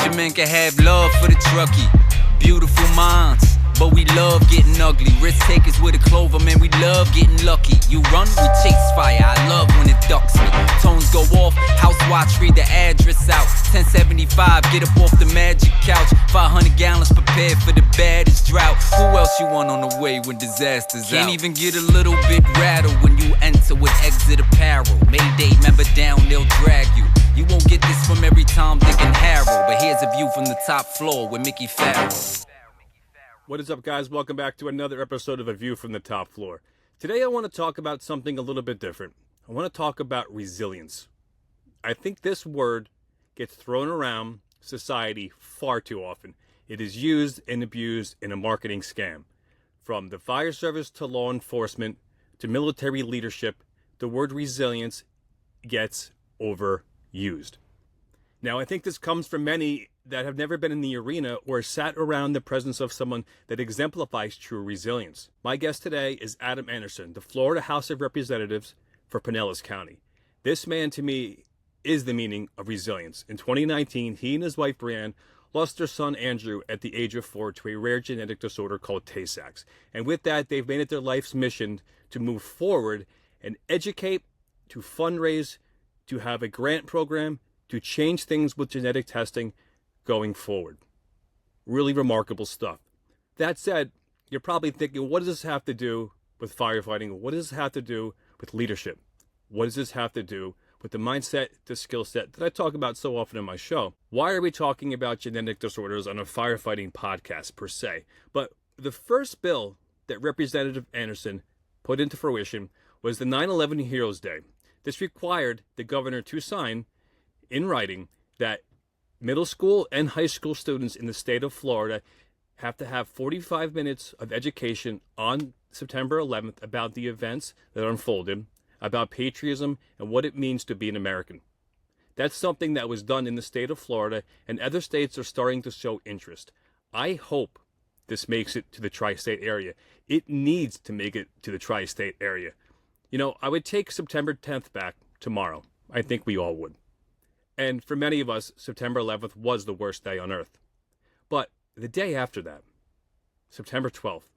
your men can have love for the truckie. Beautiful minds, but we love getting ugly. Risk takers with a clover, man, we love getting lucky. You run, we chase fire, I love when it ducks me. Tones go off, house watch, read the address out. 1075, get up off the magic couch. 500 gallons prepared for the baddest drought. Who else you want on the way when disaster's out? Can't even get a little bit rattled when you enter with exit apparel. Mayday, member down, they'll drag you. You won't get this from every Tom, Dick, and Harold, but here's a view from the top floor with Mickey Farrell. What is up, guys? Welcome back to another episode of A View from the Top Floor. Today I want to talk about something a little bit different. I want to talk about resilience. I think this word gets thrown around society far too often. It is used and abused in a marketing scam. From the fire service to law enforcement to military leadership, the word resilience gets overused. Now, I think this comes from many that have never been in the arena or sat around the presence of someone that exemplifies true resilience. My guest today is Adam Anderson, the Florida House of Representatives for Pinellas County. This man, to me, is the meaning of resilience. In 2019, he and his wife, Brianne, lost their son, Andrew, at the age of 4 to a rare genetic disorder called Tay-Sachs. And with that, they've made it their life's mission to move forward and educate, to fundraise, to have a grant program, to change things with genetic testing going forward. Really remarkable stuff. That said, you're probably thinking, what does this have to do with firefighting? What does this have to do with leadership? What does this have to do with the mindset, the skill set that I talk about so often in my show? Why are we talking about genetic disorders on a firefighting podcast per se? But the first bill that Representative Anderson put into fruition was the 9/11 Heroes Day. This required the governor to sign in writing that middle school and high school students in the state of Florida have to have 45 minutes of education on September 11th about the events that unfolded, about patriotism and what it means to be an American. That's something that was done in the state of Florida, and other states are starting to show interest. I hope this makes it to the tri-state area. It needs to make it to the tri-state area. You know, I would take September 10th back tomorrow. I think we all would. And for many of us, September 11th was the worst day on earth. But the day after that, September 12th,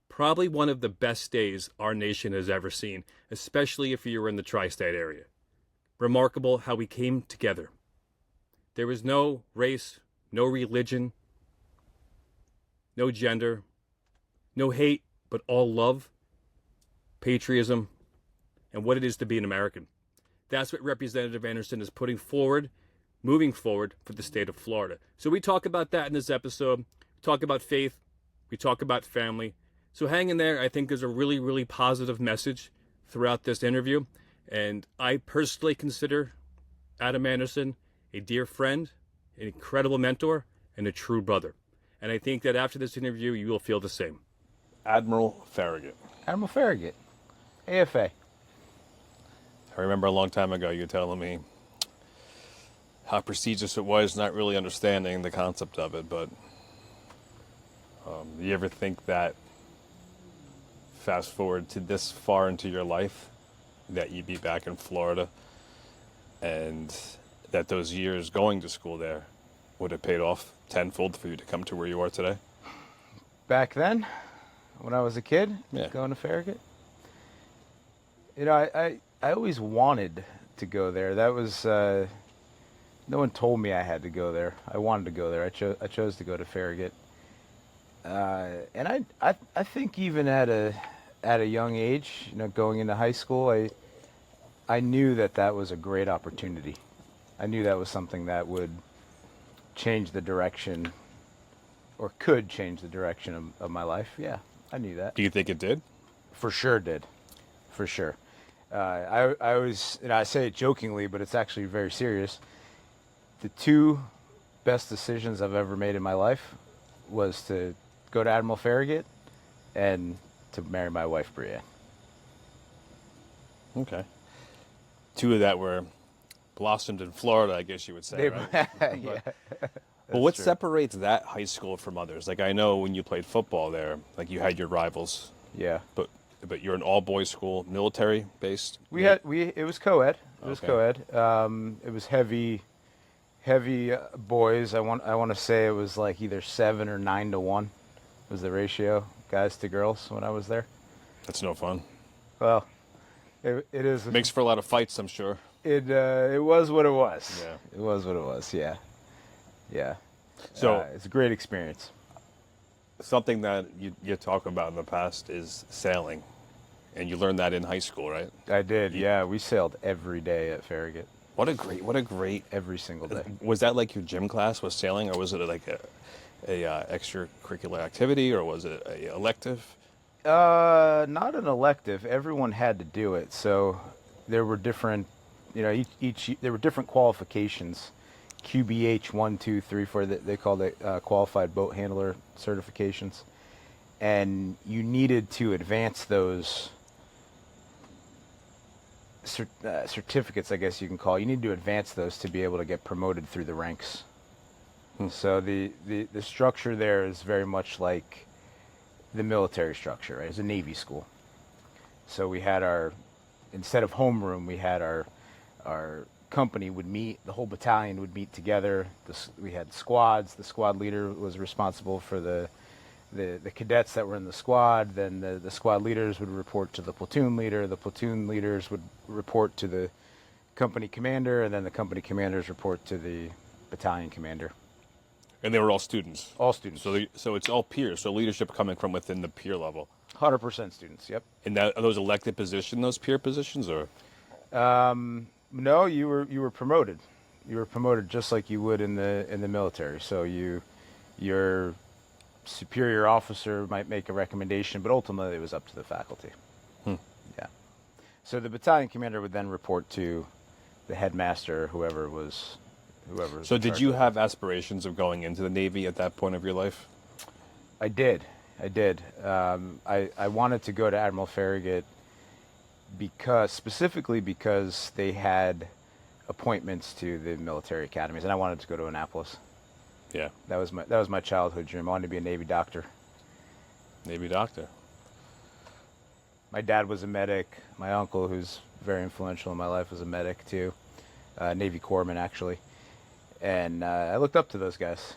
probably one of the best days our nation has ever seen, especially if you were in the tri-state area. Remarkable how we came together. There was no race, no religion, no gender, no hate, but all love, patriotism, and what it is to be an American. That's what Representative Anderson is putting forward, moving forward for the state of Florida. So we talk about that in this episode. We talk about faith. We talk about family. So hang in there. I think there's a really, really positive message throughout this interview. And I personally consider Adam Anderson a dear friend, an incredible mentor, and a true brother. And I think that after this interview, you will feel the same. Admiral Faragate. Admiral Faragate, AFA. I remember a long time ago you telling me how prestigious it was, not really understanding the concept of it, but you ever think that fast forward to this far into your life that you'd be back in Florida and that those years going to school there would have paid off tenfold for you to come to where you are today? Back then, when I was a kid, going to Farragut, you know, I always wanted to go there. That was, no one told me I had to go there. I wanted to go there. I chose to go to Farragut. And I think even at a young age, you know, going into high school, I knew that was a great opportunity. I knew that was something that would change the direction, or could change the direction of my life. Yeah, I knew that. Do you think it did? For sure did. For sure. I always, you know, I say it jokingly, but it's actually very serious. The two best decisions I've ever made in my life was to go to Admiral Faragate and to marry my wife, Brianne. Okay. Two of that were blossomed in Florida, I guess you would say, right? Yeah. But what separates that high school from others? Like, I know when you played football there, like you had your rivals. Yeah. But you're an all-boys school, military-based? It was co-ed. It was co-ed. It was Heavy boys. I want to say it was like either 7 or 9 to 1 was the ratio, guys to girls when I was there. That's no fun. Well, it is. Makes for a lot of fights, I'm sure. It was what it was. Yeah. It was what it was. Yeah. Yeah. So it's a great experience. something that you talk about in the past is sailing, and you learned that in high school, right? I did. Yeah, we sailed every day at Faragate. What a great. Every single day. Was that like your gym class was sailing, or was it like a extracurricular activity, or was it a elective? Not an elective. Everyone had to do it. So there were different, each there were different qualifications. QBH 1, 2, 3, 4. They called it qualified boat handler certifications, and you needed to advance those certificates, I guess you can call. You need to advance those to be able to get promoted through the ranks. So the structure there is very much like the military structure, right? It's a Navy school. So we had instead of homeroom, we had our company would meet, the whole battalion would meet together. We had squads. The squad leader was responsible for the cadets that were in the squad. Then the squad leaders would report to the platoon leader. The platoon leaders would report to the company commander, and then the company commanders report to the battalion commander. And they were all students. All students. So it's all peers. So leadership coming from within the peer level. 100% students. Yep. And are those elected positions, those peer positions, or? No, you were promoted. You were promoted just like you would in the military. So your superior officer might make a recommendation, but ultimately it was up to the faculty. Yeah. So the battalion commander would then report to the headmaster, whoever was. So did you have aspirations of going into the Navy at that point of your life? I did. I wanted to go to Admiral Faragate specifically because they had appointments to the military academies, and I wanted to go to Annapolis. Yeah. That was my childhood dream. I wanted to be a Navy doctor. Navy doctor. My dad was a medic. My uncle, who's very influential in my life, was a medic too. Navy corpsman, actually. And I looked up to those guys,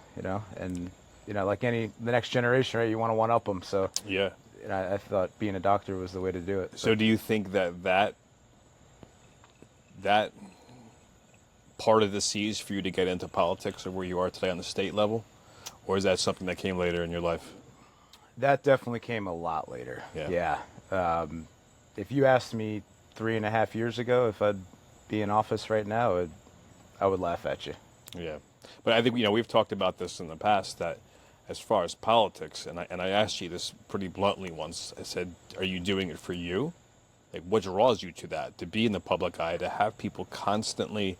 and like the next generation, right? You want to one up them. So yeah. I thought being a doctor was the way to do it. So do you think that part of the seas for you to get into politics or where you are today on the state level? Or is that something that came later in your life? That definitely came a lot later. Yeah. If you asked me 3.5 years ago if I'd be in office right now, I would laugh at you. Yeah. But I think, we've talked about this in the past, that as far as politics, and I asked you this pretty bluntly once, I said, are you doing it for you? Like, what draws you to that? To be in the public eye, to have people constantly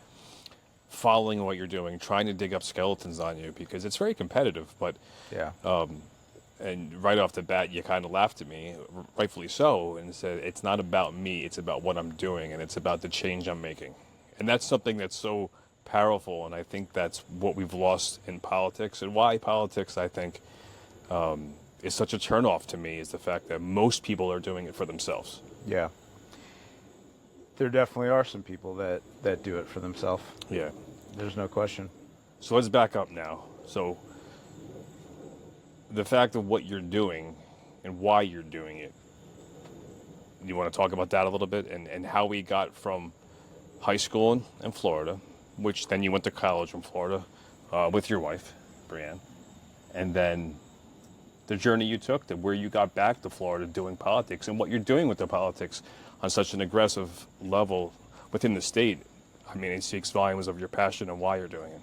following what you're doing, trying to dig up skeletons on you, because it's very competitive. But yeah. And right off the bat, you kind of laughed at me, rightfully so, and said, it's not about me, it's about what I'm doing, and it's about the change I'm making. And that's something that's so powerful, and I think that's what we've lost in politics, and why politics, I think, is such a turnoff to me, is the fact that most people are doing it for themselves. Yeah. There definitely are some people that do it for themselves. Yeah. There's no question. So let's back up now. So the fact of what you're doing and why you're doing it, you want to talk about that a little bit, and how we got from high school in Florida, which then you went to college in Florida with your wife, Brianne, and then the journey you took to where you got back to Florida doing politics, and what you're doing with the politics on such an aggressive level within the state. I mean, it speaks volumes of your passion and why you're doing it.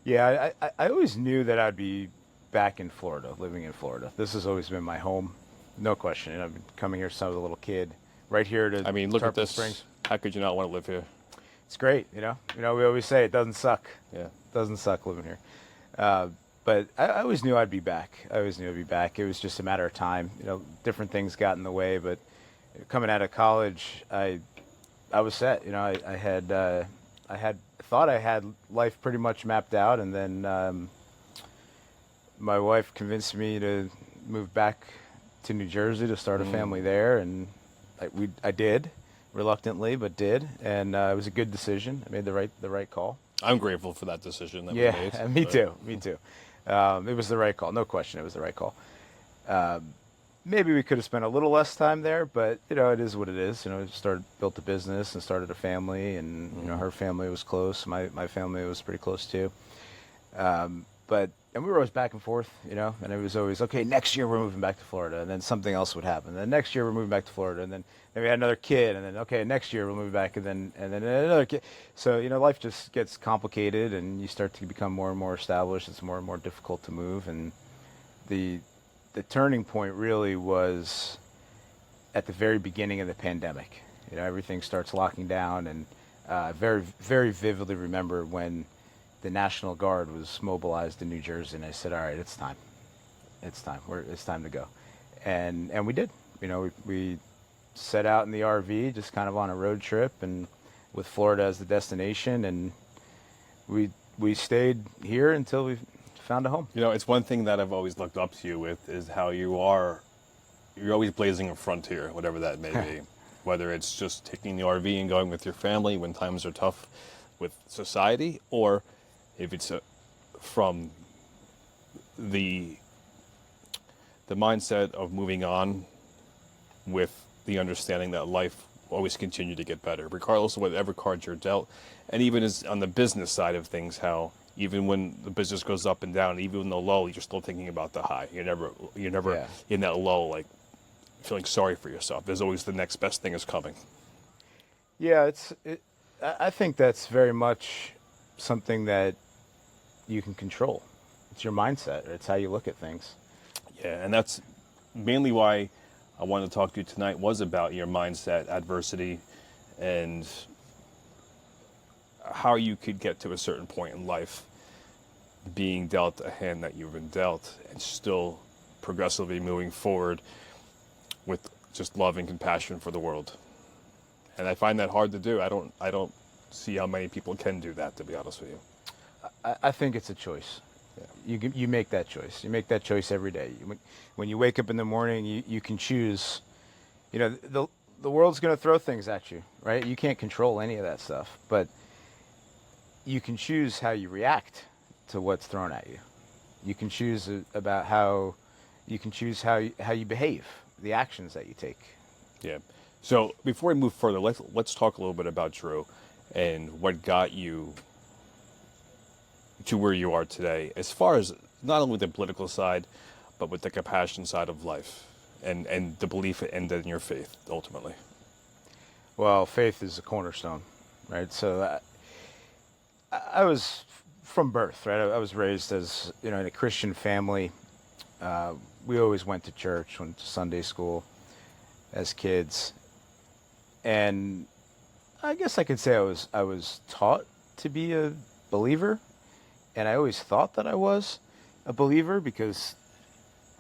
Yeah, I always knew that I'd be back in Florida, living in Florida. This has always been my home, no question. I've been coming here since I was a little kid, right here to look at Tarpon this. Springs. How could you not want to live here? It's great, we always say it doesn't suck. Yeah. It doesn't suck living here. But I always knew I'd be back. It was just a matter of time. Different things got in the way, but coming out of college, I was set. I thought I had life pretty much mapped out, and then my wife convinced me to move back to New Jersey to start a family there, and I did, reluctantly, but did, and it was a good decision. I made the right call. I'm grateful for that decision that we made. Yeah, me too. Me too. It was the right call. No question, it was the right call. Maybe we could have spent a little less time there, but it is what it is. Built a business and started a family, and her family was close. My family was pretty close too. And we were always back and forth, and it was always, okay, next year we're moving back to Florida, and then something else would happen. Then next year we're moving back to Florida, and then we had another kid, and then, okay, next year we'll move back, and then another kid. So, life just gets complicated, and you start to become more and more established. It's more and more difficult to move, and the turning point really was at the very beginning of the pandemic. Everything starts locking down, and very, very vividly remember when the National Guard was mobilized in New Jersey, and I said, all right, it's time. It's time. It's time to go. And we did. We set out in the RV, just kind of on a road trip, and with Florida as the destination, and we stayed here until we found a home. It's one thing that I've always looked up to you with is how you're always blazing a frontier, whatever that may be. Whether it's just taking the RV and going with your family when times are tough with society, or if it's from the mindset of moving on with the understanding that life will always continue to get better, regardless of whatever cards you're dealt. And even as on the business side of things, how even when the business goes up and down, even in the low, you're still thinking about the high. You're never in that low, like feeling sorry for yourself. There's always the next best thing is coming. Yeah, I think that's very much something that you can control. It's your mindset. It's how you look at things. Yeah, and that's mainly why I wanted to talk to you tonight, was about your mindset, adversity, and how you could get to a certain point in life being dealt a hand that you've been dealt and still progressively moving forward with just love and compassion for the world. And I find that hard to do. I don't see how many people can do that, to be honest with you. I think it's a choice. Yeah. You make that choice. You make that choice every day. When you wake up in the morning, you can choose. The world's going to throw things at you, right? You can't control any of that stuff, but you can choose how you react to what's thrown at you. You can choose about how you behave, the actions that you take. Yeah. So before we move further, let's talk a little bit about Drew and what got you to where you are today, as far as not only the political side, but with the compassion side of life and the belief in your faith, ultimately. Well, faith is a cornerstone, right? So I was from birth, right? I was raised as, in a Christian family. We always went to church, went to Sunday school as kids. And I guess I could say I was taught to be a believer. And I always thought that I was a believer because,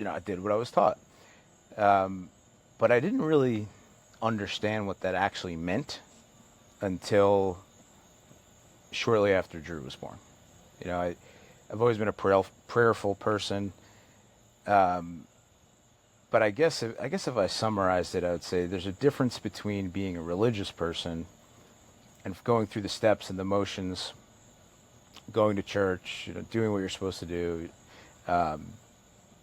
I did what I was taught. But I didn't really understand what that actually meant until shortly after Drew was born. I've always been a prayerful person. But I guess if I summarized it, I would say there's a difference between being a religious person and going through the steps and the motions, going to church, doing what you're supposed to do,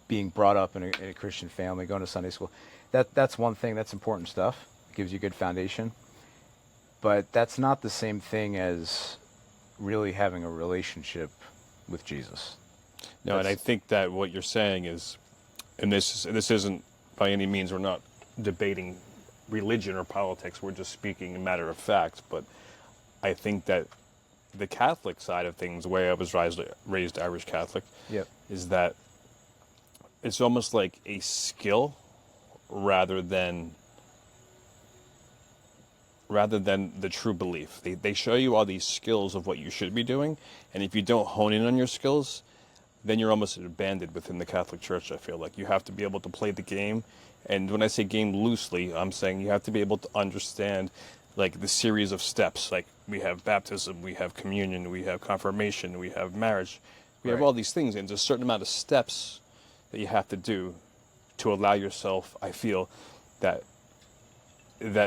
being brought up in a Christian family, going to Sunday school. That's one thing. That's important stuff. It gives you a good foundation. But that's not the same thing as really having a relationship with Jesus. No, and I think that what you're saying is, and this isn't by any means, we're not debating religion or politics. We're just speaking a matter of fact. But I think that the Catholic side of things, the way I was raised Irish Catholic, yep, is that it's almost like a skill rather than the true belief. They show you all these skills of what you should be doing, and if you don't hone in on your skills, then you're almost abandoned within the Catholic Church. I feel like you have to be able to play the game, and when I say game loosely, I'm saying you have to be able to understand like the series of steps. Like we have baptism, we have communion, we have confirmation, we have marriage, we have all these things, and there's a certain amount of steps that you have to do to allow yourself, I feel, that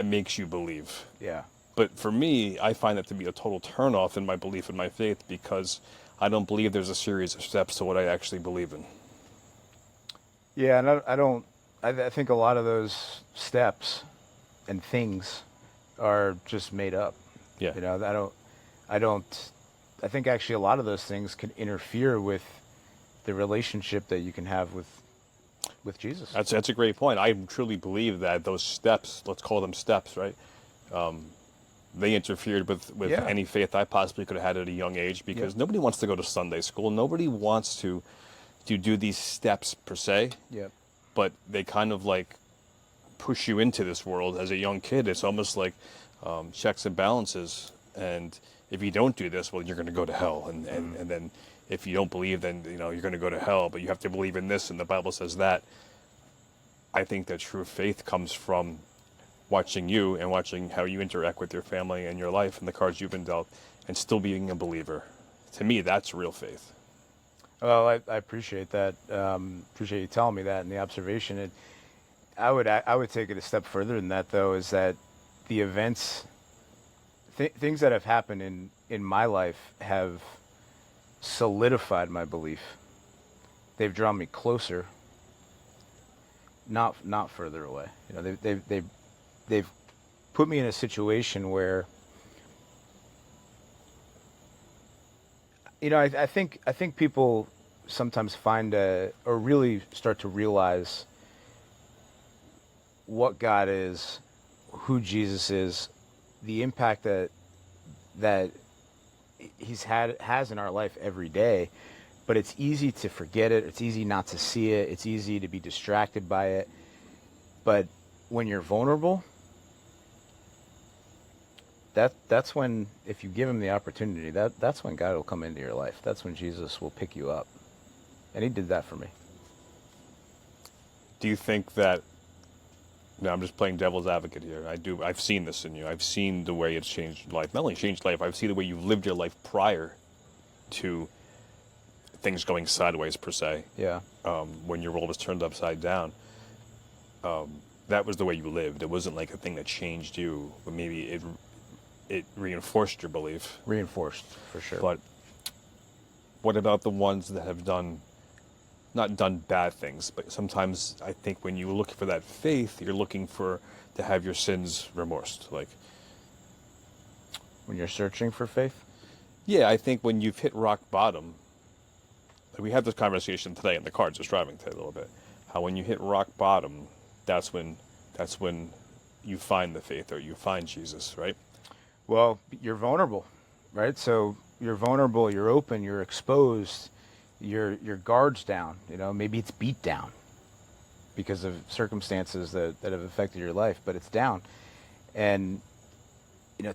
makes you believe. Yeah. But for me, I find that to be a total turnoff in my belief in my faith, because I don't believe there's a series of steps to what I actually believe in. Yeah, and I don't. I think a lot of those steps and things are just made up. Yeah. You know, I don't. I think actually a lot of those things can interfere with the relationship that you can have with Jesus. That's a great point. I truly believe that those steps, let's call them steps, right? They interfered with Yeah. any faith I possibly could have had at a young age, because nobody wants to go to Sunday school. Nobody wants to do these steps per se. Yep. But they kind of like push you into this world as a young kid. It's almost like checks and balances. And if you don't do this, well, you're going to go to hell. And then if you don't believe, then you're going to go to hell. But you have to believe in this, and the Bible says that. I think that true faith comes from watching you and watching how you interact with your family and your life and the cards you've been dealt, and still being a believer. To me, that's real faith. Well, I appreciate that. Appreciate you telling me that and the observation. I would take it a step further than that, though, is that the events, things that have happened in my life have solidified my belief. They've drawn me closer, not further away. They've put me in a situation where, I think people sometimes find or really start to realize what God is, who Jesus is, the impact that has in our life every day. But it's easy to forget it. It's easy not to see it. It's easy to be distracted by it. But when you're vulnerable, that's when, if you give him the opportunity, that's when God will come into your life. That's when Jesus will pick you up. And he did that for me. Do you think that, I'm just playing devil's advocate here. I've seen this in you. I've seen the way it's changed your life. Not only changed life, I've seen the way you've lived your life prior to things going sideways, per se. Yeah. When your world was turned upside down. That was the way you lived. It wasn't like a thing that changed you, but maybe it reinforced your belief. Reinforced, for sure. But what about the ones that have not done bad things, but sometimes I think when you look for that faith, you're looking to have your sins remorsed. Like, when you're searching for faith? Yeah, I think when you've hit rock bottom, like we had this conversation today in the car, just driving today a little bit, how when you hit rock bottom, that's when you find the faith, or you find Jesus, right? Well, you're vulnerable, right? So you're vulnerable, you're open, you're exposed, your guard's down. Maybe it's beat down because of circumstances that have affected your life, but it's down. And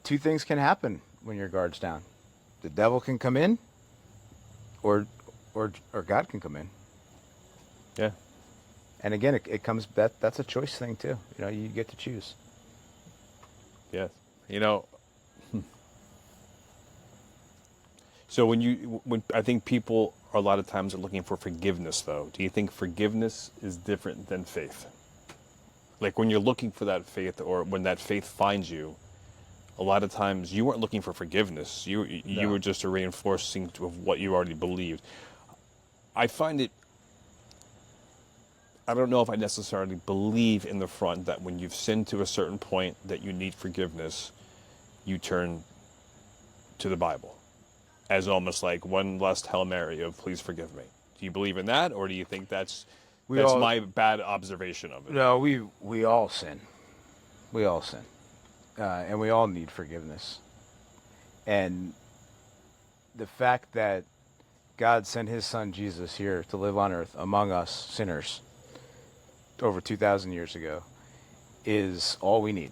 two things can happen when your guard's down. The devil can come in, or God can come in. Yeah. And again, it comes, that's a choice thing too. You get to choose. Yes. So when I think people a lot of times are looking for forgiveness, though. Do you think forgiveness is different than faith? Like when you're looking for that faith, or when that faith finds you, a lot of times you weren't looking for forgiveness. You were just a reinforcing of what you already believed. I find it, I don't know if I necessarily believe in the front that when you've sinned to a certain point that you need forgiveness, you turn to the Bible as almost like one last Hail Mary of please forgive me. Do you believe in that, or do you think that's my bad observation of it? No, we all sin. We all sin. And we all need forgiveness. And the fact that God sent his son Jesus here to live on earth among us sinners over 2,000 years ago is all we need.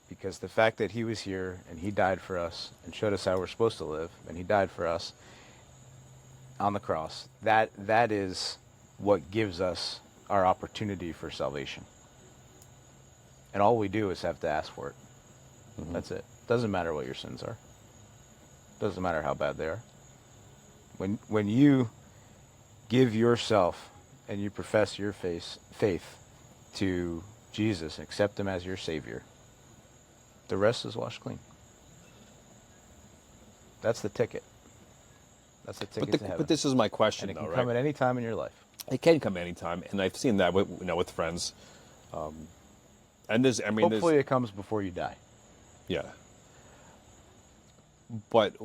Because the fact that he was here and he died for us and showed us how we're supposed to live, and he died for us on the cross, that is what gives us our opportunity for salvation. And all we do is have to ask for it. Mm-hmm. That's it. Doesn't matter what your sins are. Doesn't matter how bad they are. When you give yourself and you profess your faith to Jesus, accept him as your Savior, the rest is washed clean. That's the ticket. That's the ticket to heaven. But this is my question, and it though, can right? come at any time in your life. It can come anytime, and I've seen that with, with friends. And there's, I mean, Hopefully it comes before you die. yeah. But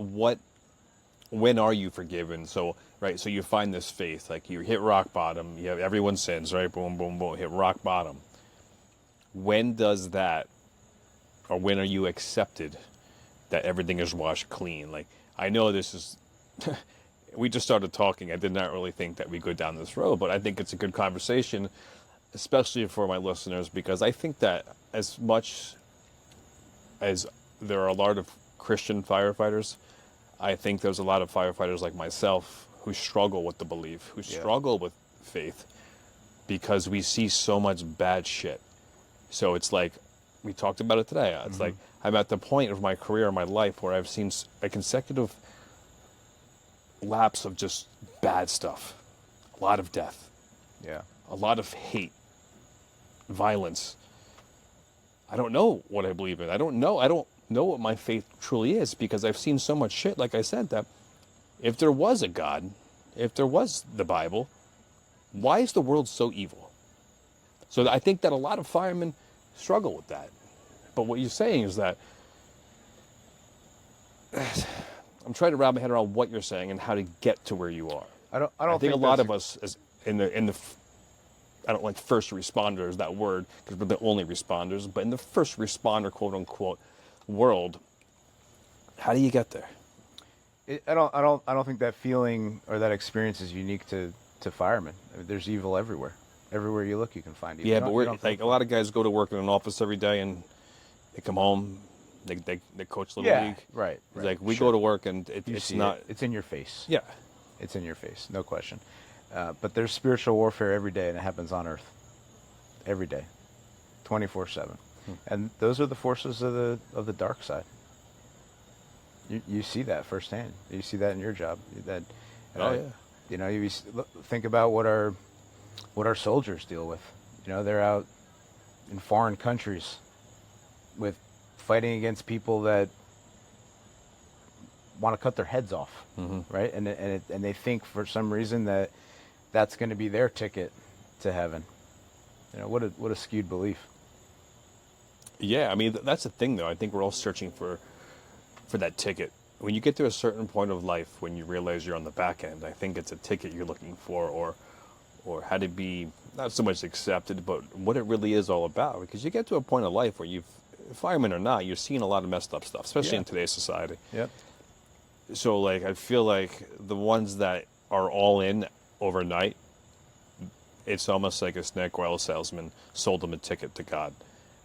when are you forgiven? So, right, so you find this faith, like you hit rock bottom, you have everyone sins, right? Boom, boom, boom, hit rock bottom. When does that, or when are you accepted that everything is washed clean? Like, I know this is, we just started talking. I did not really think that we go down this road, but I think it's a good conversation, especially for my listeners, because I think that as much as there are a lot of Christian firefighters, I think there's a lot of firefighters like myself who struggle with the belief, who struggle with faith, because we see so much bad shit. So it's like, we talked about it today. It's like, I'm at the point of my career, my life, where I've seen a consecutive lapse of just bad stuff. A lot of death. Yeah. A lot of hate. Violence. I don't know what I believe in. I don't know what my faith truly is, because I've seen so much shit, like I said, that if there was a God, if there was the Bible, why is the world so evil? So I think that a lot of firemen struggle with that. But what you're saying is that I'm trying to wrap my head around what you're saying and how to get to where you are. I think a lot of us as in the I don't like first responders, that word, because we're the only responders, but in the first responder, quote unquote, world, how do you get there? I don't think that feeling or that experience is unique to firemen. I mean, there's evil everywhere. Everywhere you look, you can find evil. Yeah, but we're like, a lot of guys go to work in an office every day and they come home, they coach Little League. Right. It's like, we go to work and it's not... It's in your face. Yeah. It's in your face, no question. But there's spiritual warfare every day, and it happens on Earth. Every day. 24/7. And those are the forces of the dark side. You see that firsthand. You see that in your job. You know, you think about what our soldiers deal with. You know, they're out in foreign countries with fighting against people that want to cut their heads off, right? And they think for some reason that that's going to be their ticket to heaven. You know, what a skewed belief. Yeah, I mean, that's the thing, though. I think we're all searching for that ticket. When you get to a certain point of life, when you realize you're on the back end, I think it's a ticket you're looking for, or how to be not so much accepted, but what it really is all about. Because you get to a point of life where firemen or not, you're seeing a lot of messed up stuff, especially in today's society. Yep. So, like, I feel like the ones that are all in overnight, it's almost like a snake oil salesman sold them a ticket to God.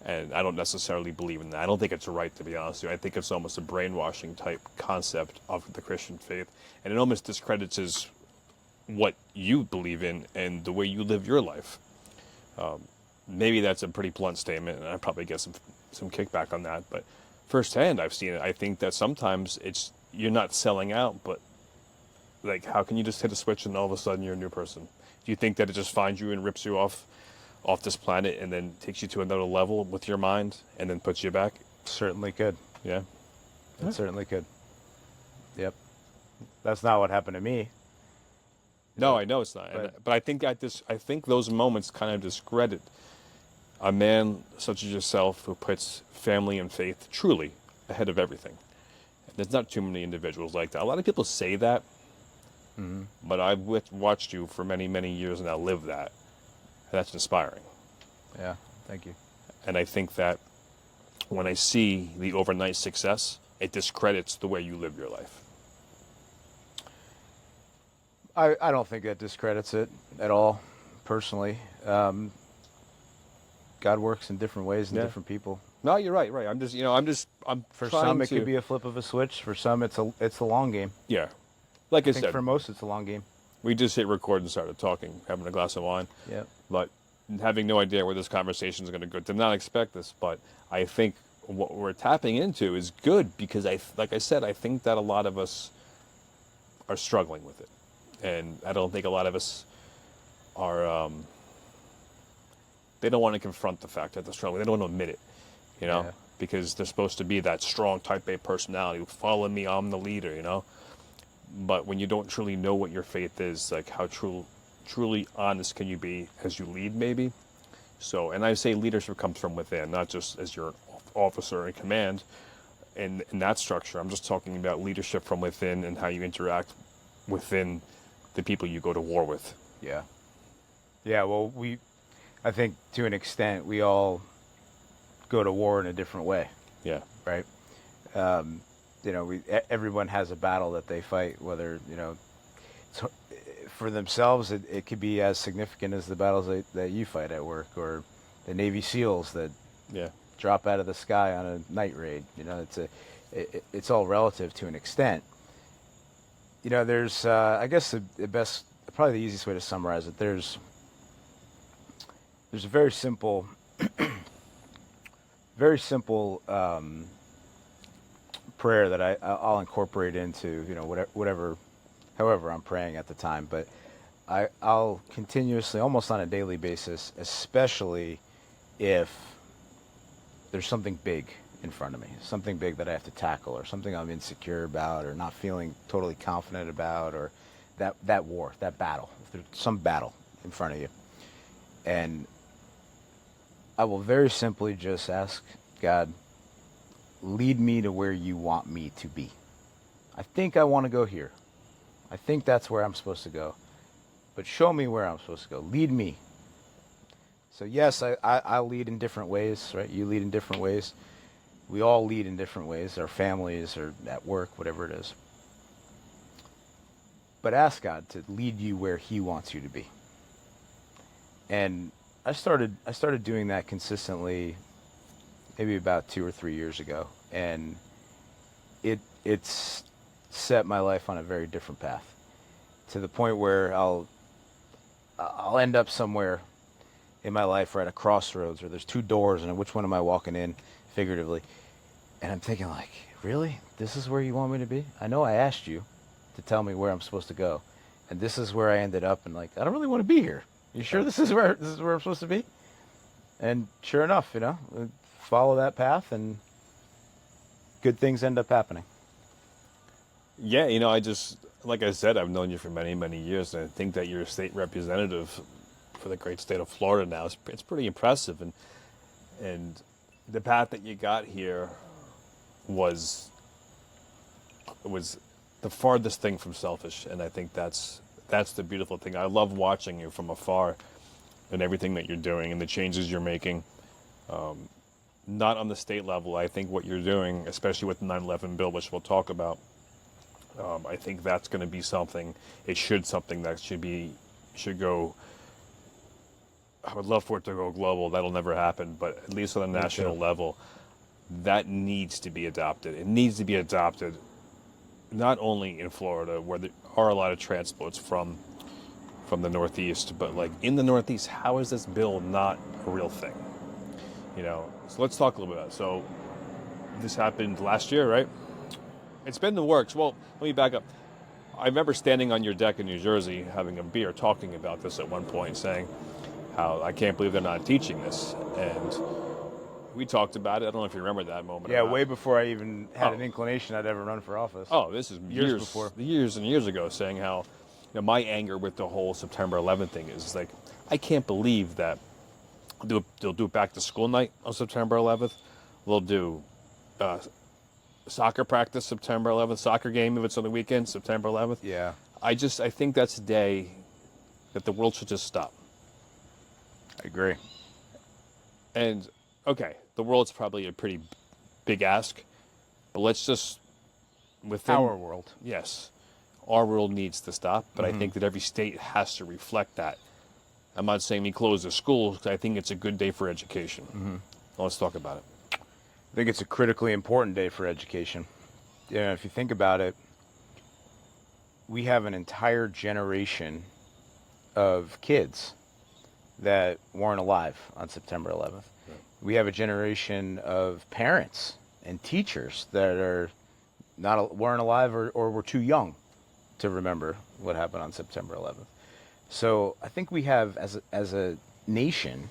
And I don't necessarily believe in that. I don't think it's right, to be honest with you. I think it's almost a brainwashing type concept of the Christian faith. And it almost discredits what you believe in and the way you live your life. Maybe that's a pretty blunt statement, and I probably get some kickback on that. But firsthand, I've seen it. I think that sometimes you're not selling out, but like, how can you just hit a switch and all of a sudden you're a new person? Do you think that it just finds you and rips you off this planet and then takes you to another level with your mind and then puts you back? Certainly could. Yeah. It certainly could. Yep. That's not what happened to me. No, I know it's not. But I think those moments kind of discredit a man such as yourself who puts family and faith truly ahead of everything. There's not too many individuals like that. A lot of people say that, but I've watched you for many, many years now live that. And that's inspiring. Yeah, thank you. And I think that when I see the overnight success, it discredits the way you live your life. I don't think that discredits it at all, personally. God works in different ways in different people. No, you're right. For some, it could be a flip of a switch. For some, it's a long game. Yeah. Like I think said, for most, it's a long game. we just hit record and started talking, having a glass of wine. Yeah. But having no idea where this conversation is going to go, did not expect this. But I think what we're tapping into is good because, like I said, I think that a lot of us are struggling with it. And I don't think a lot of us are, they don't want to confront the fact that they're struggling. They don't want to admit it, you know? because they're supposed to be that strong type A personality. Follow me, I'm the leader, But when you don't truly know what your faith is, like how truly honest can you be as you lead, maybe? So, and I say leadership comes from within, not just as your officer in command in that structure. I'm just talking about leadership from within and how you interact within the people you go to war with. Yeah. Yeah, well, I think to an extent, we all go to war in a different way, Yeah. right? Everyone has a battle that they fight, whether, for themselves, it could be as significant as the battles that you fight at work, or the Navy SEALs that drop out of the sky on a night raid. It's all relative to an extent. There's, I guess probably the easiest way to summarize it, there's a very simple, prayer that I'll incorporate into, however I'm praying at the time. But I'll continuously, almost on a daily basis, especially if there's something big in front of me, something big that I have to tackle, or something I'm insecure about, or not feeling totally confident about, or that war, that battle, if there's some battle in front of you. And I will very simply just ask God, lead me to where you want me to be. I think I want to go here. I think that's where I'm supposed to go. But show me where I'm supposed to go. Lead me. So yes, I lead in different ways, right? You lead in different ways. We all lead in different ways, our families or at work, whatever it is. But ask God to lead you where he wants you to be. And I started doing that consistently maybe about 2 or 3 years ago, and it's set my life on a very different path, to the point where I'll end up somewhere in my life, or at a crossroads, or there's 2 doors, and which one am I walking in, figuratively? And I'm thinking, like, really? This is where you want me to be? I know I asked you to tell me where I'm supposed to go, and this is where I ended up, and like, I don't really want to be here. You sure this is where I'm supposed to be? And sure enough, follow that path, and good things end up happening. Yeah, I just, like I said, I've known you for many, many years, and I think that you're a state representative for the great state of Florida now. It's pretty impressive, and the path that you got here was the farthest thing from selfish, and I think that's the beautiful thing. I love watching you from afar and everything that you're doing and the changes you're making. Not on the state level. I think what you're doing, especially with the 9/11 bill, which we'll talk about, I think that's going to be something that should go. I would love for it to go global. That'll never happen, but at least on a national level, that needs to be adopted. It needs to be adopted not only in Florida, where there are a lot of transports from the Northeast, but like in the Northeast, how is this bill not a real thing? So let's talk a little bit about it. So this happened last year, right? It's been in the works. Well, let me back up. I remember standing on your deck in New Jersey, having a beer, talking about this at one point, saying how I can't believe they're not teaching this. And we talked about it. I don't know if you remember that moment. Yeah, way before I even had an inclination I'd ever run for office. Oh, this is years and years ago, saying how my anger with the whole September 11th thing is like, I can't believe that they'll do back to school night on September 11th. They'll do soccer practice September 11th, soccer game if it's on the weekend, September 11th. Yeah. I think that's a day that the world should just stop. I agree. And, okay, the world's probably a pretty big ask, but let's just, within our world. Yes. Our world needs to stop, but I think that every state has to reflect that. I'm not saying we close the schools, because I think it's a good day for education. Let's talk about it. I think it's a critically important day for education. If you think about it, we have an entire generation of kids that weren't alive on September 11th. Right. We have a generation of parents and teachers that weren't alive or were too young to remember what happened on September 11th. So I think we have, as a nation,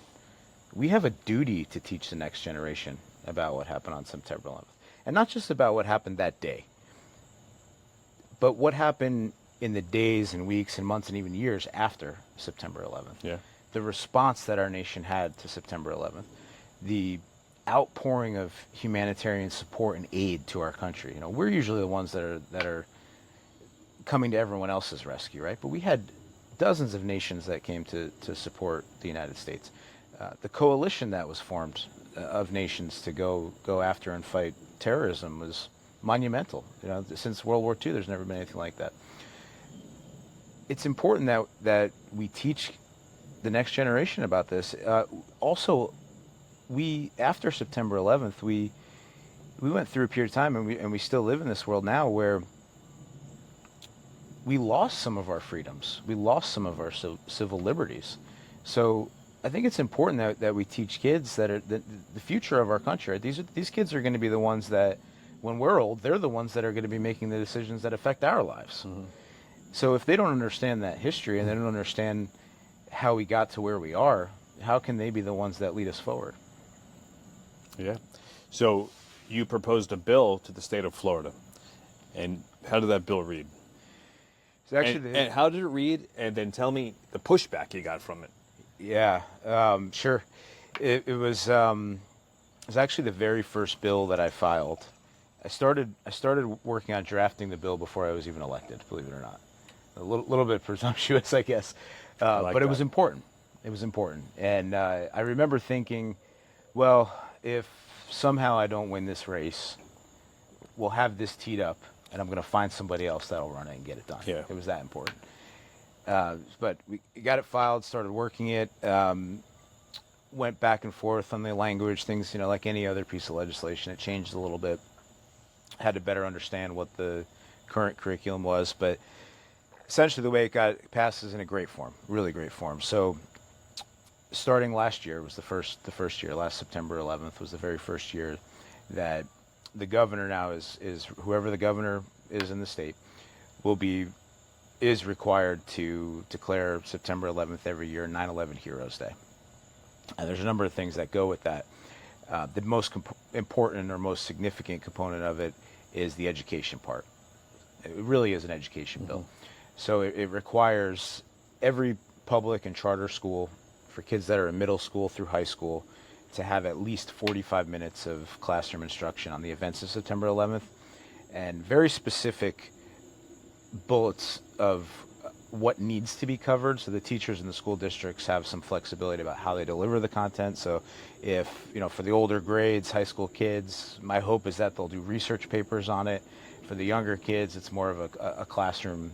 we have a duty to teach the next generation about what happened on September 11th. And not just about what happened that day, but what happened in the days and weeks and months and even years after September 11th. Yeah. The response that our nation had to September 11th, the outpouring of humanitarian support and aid to our country. We're usually the ones that are coming to everyone else's rescue, right? But we had dozens of nations that came to support the United States. The coalition that was formed of nations to go after and fight terrorism was monumental. Since World War II, there's never been anything like that. It's important that we teach the next generation about this. Also, after September 11th, we went through a period of time, and we still live in this world now where we lost some of our freedoms. We lost some of our civil liberties. So I think it's important that we teach kids that are the future of our country. Right? These kids are going to be the ones that, when we're old, they're the ones that are going to be making the decisions that affect our lives. Mm-hmm. So if they don't understand that history and they don't understand how we got to where we are, how can they be the ones that lead us forward? Yeah. So you proposed a bill to the state of Florida. And how did that bill read? So actually, and how did it read? And then tell me the pushback you got from it. Yeah, sure. It was actually the very first bill that I filed. I started working on drafting the bill before I was even elected, believe it or not. A little bit presumptuous, I guess. But it was important. It was important. And I remember thinking, well, if somehow I don't win this race, we'll have this teed up, and I'm going to find somebody else that'll run it and get it done. Yeah. It was that important. But we got it filed, started working it, went back and forth on the language, things, like any other piece of legislation. It changed a little bit. Had to better understand what the current curriculum was, but essentially the way it got passed is in a great form, really great form. So starting last year was the first year. Last September 11th was the very first year that the governor now is whoever the governor is in the state is required to declare September 11th every year 9/11 Heroes Day. And there's a number of things that go with that. The most important or most significant component of it is the education part. It really is an education bill. So it requires every public and charter school for kids that are in middle school through high school to have at least 45 minutes of classroom instruction on the events of September 11th, and very specific bullets of what needs to be covered, so the teachers in the school districts have some flexibility about how they deliver the content. So if, for the older grades, high school kids, my hope is that they'll do research papers on it. For the younger kids, it's more of a classroom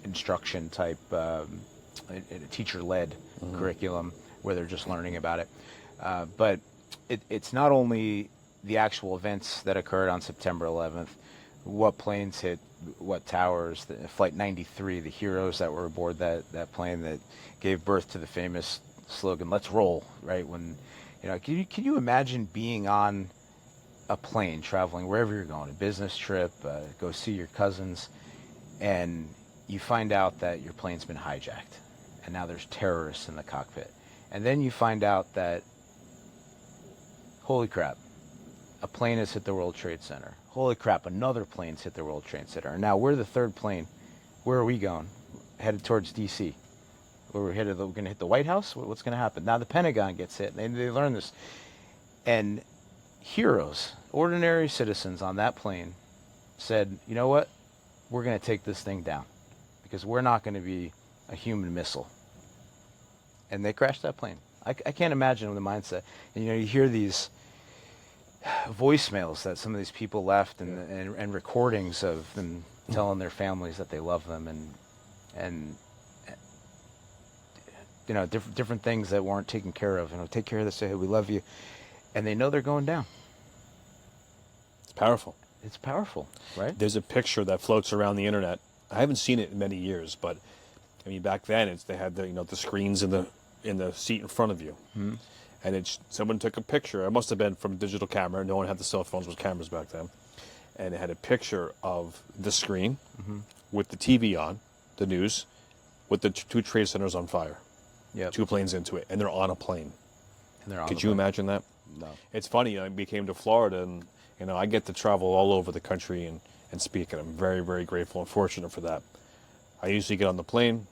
instruction type, a teacher-led curriculum where they're just learning about it. But it's not only the actual events that occurred on September 11th, what planes hit what towers, Flight 93, the heroes that were aboard that plane that gave birth to the famous slogan, "Let's roll," right? When, can you imagine being on a plane traveling wherever you're going, a business trip, go see your cousins, and you find out that your plane's been hijacked and now there's terrorists in the cockpit. And then you find out that, holy crap, a plane has hit the World Trade Center. Holy crap, another plane's hit the World Trade Center. And now we're the third plane. Where are we going? Headed towards D.C. Where we're headed? We're going to hit the White House? What's going to happen? Now the Pentagon gets hit. And they learn this. And heroes, ordinary citizens on that plane said, you know what? We're going to take this thing down because we're not going to be a human missile. And they crashed that plane. I can't imagine the mindset. And, you hear these voicemails that some of these people left and recordings of them telling their families that they love them and different things that weren't taken care of. Take care of this, say, hey, we love you. And they know they're going down. It's powerful. It's powerful, right? There's a picture that floats around the internet. I haven't seen it in many years, but I mean, back then they had the screens in the seat in front of you. Mm-hmm. And someone took a picture. It must have been from a digital camera. No one had the cell phones with cameras back then. And it had a picture of the screen with the TV on, the news, with the two trade centers on fire. Yep. 2 planes into it. And they're on a plane. And they're on Could you imagine that? No. It's funny, we came to Florida, and I get to travel all over the country and speak, and I'm very, very grateful and fortunate for that. I usually get on the plane,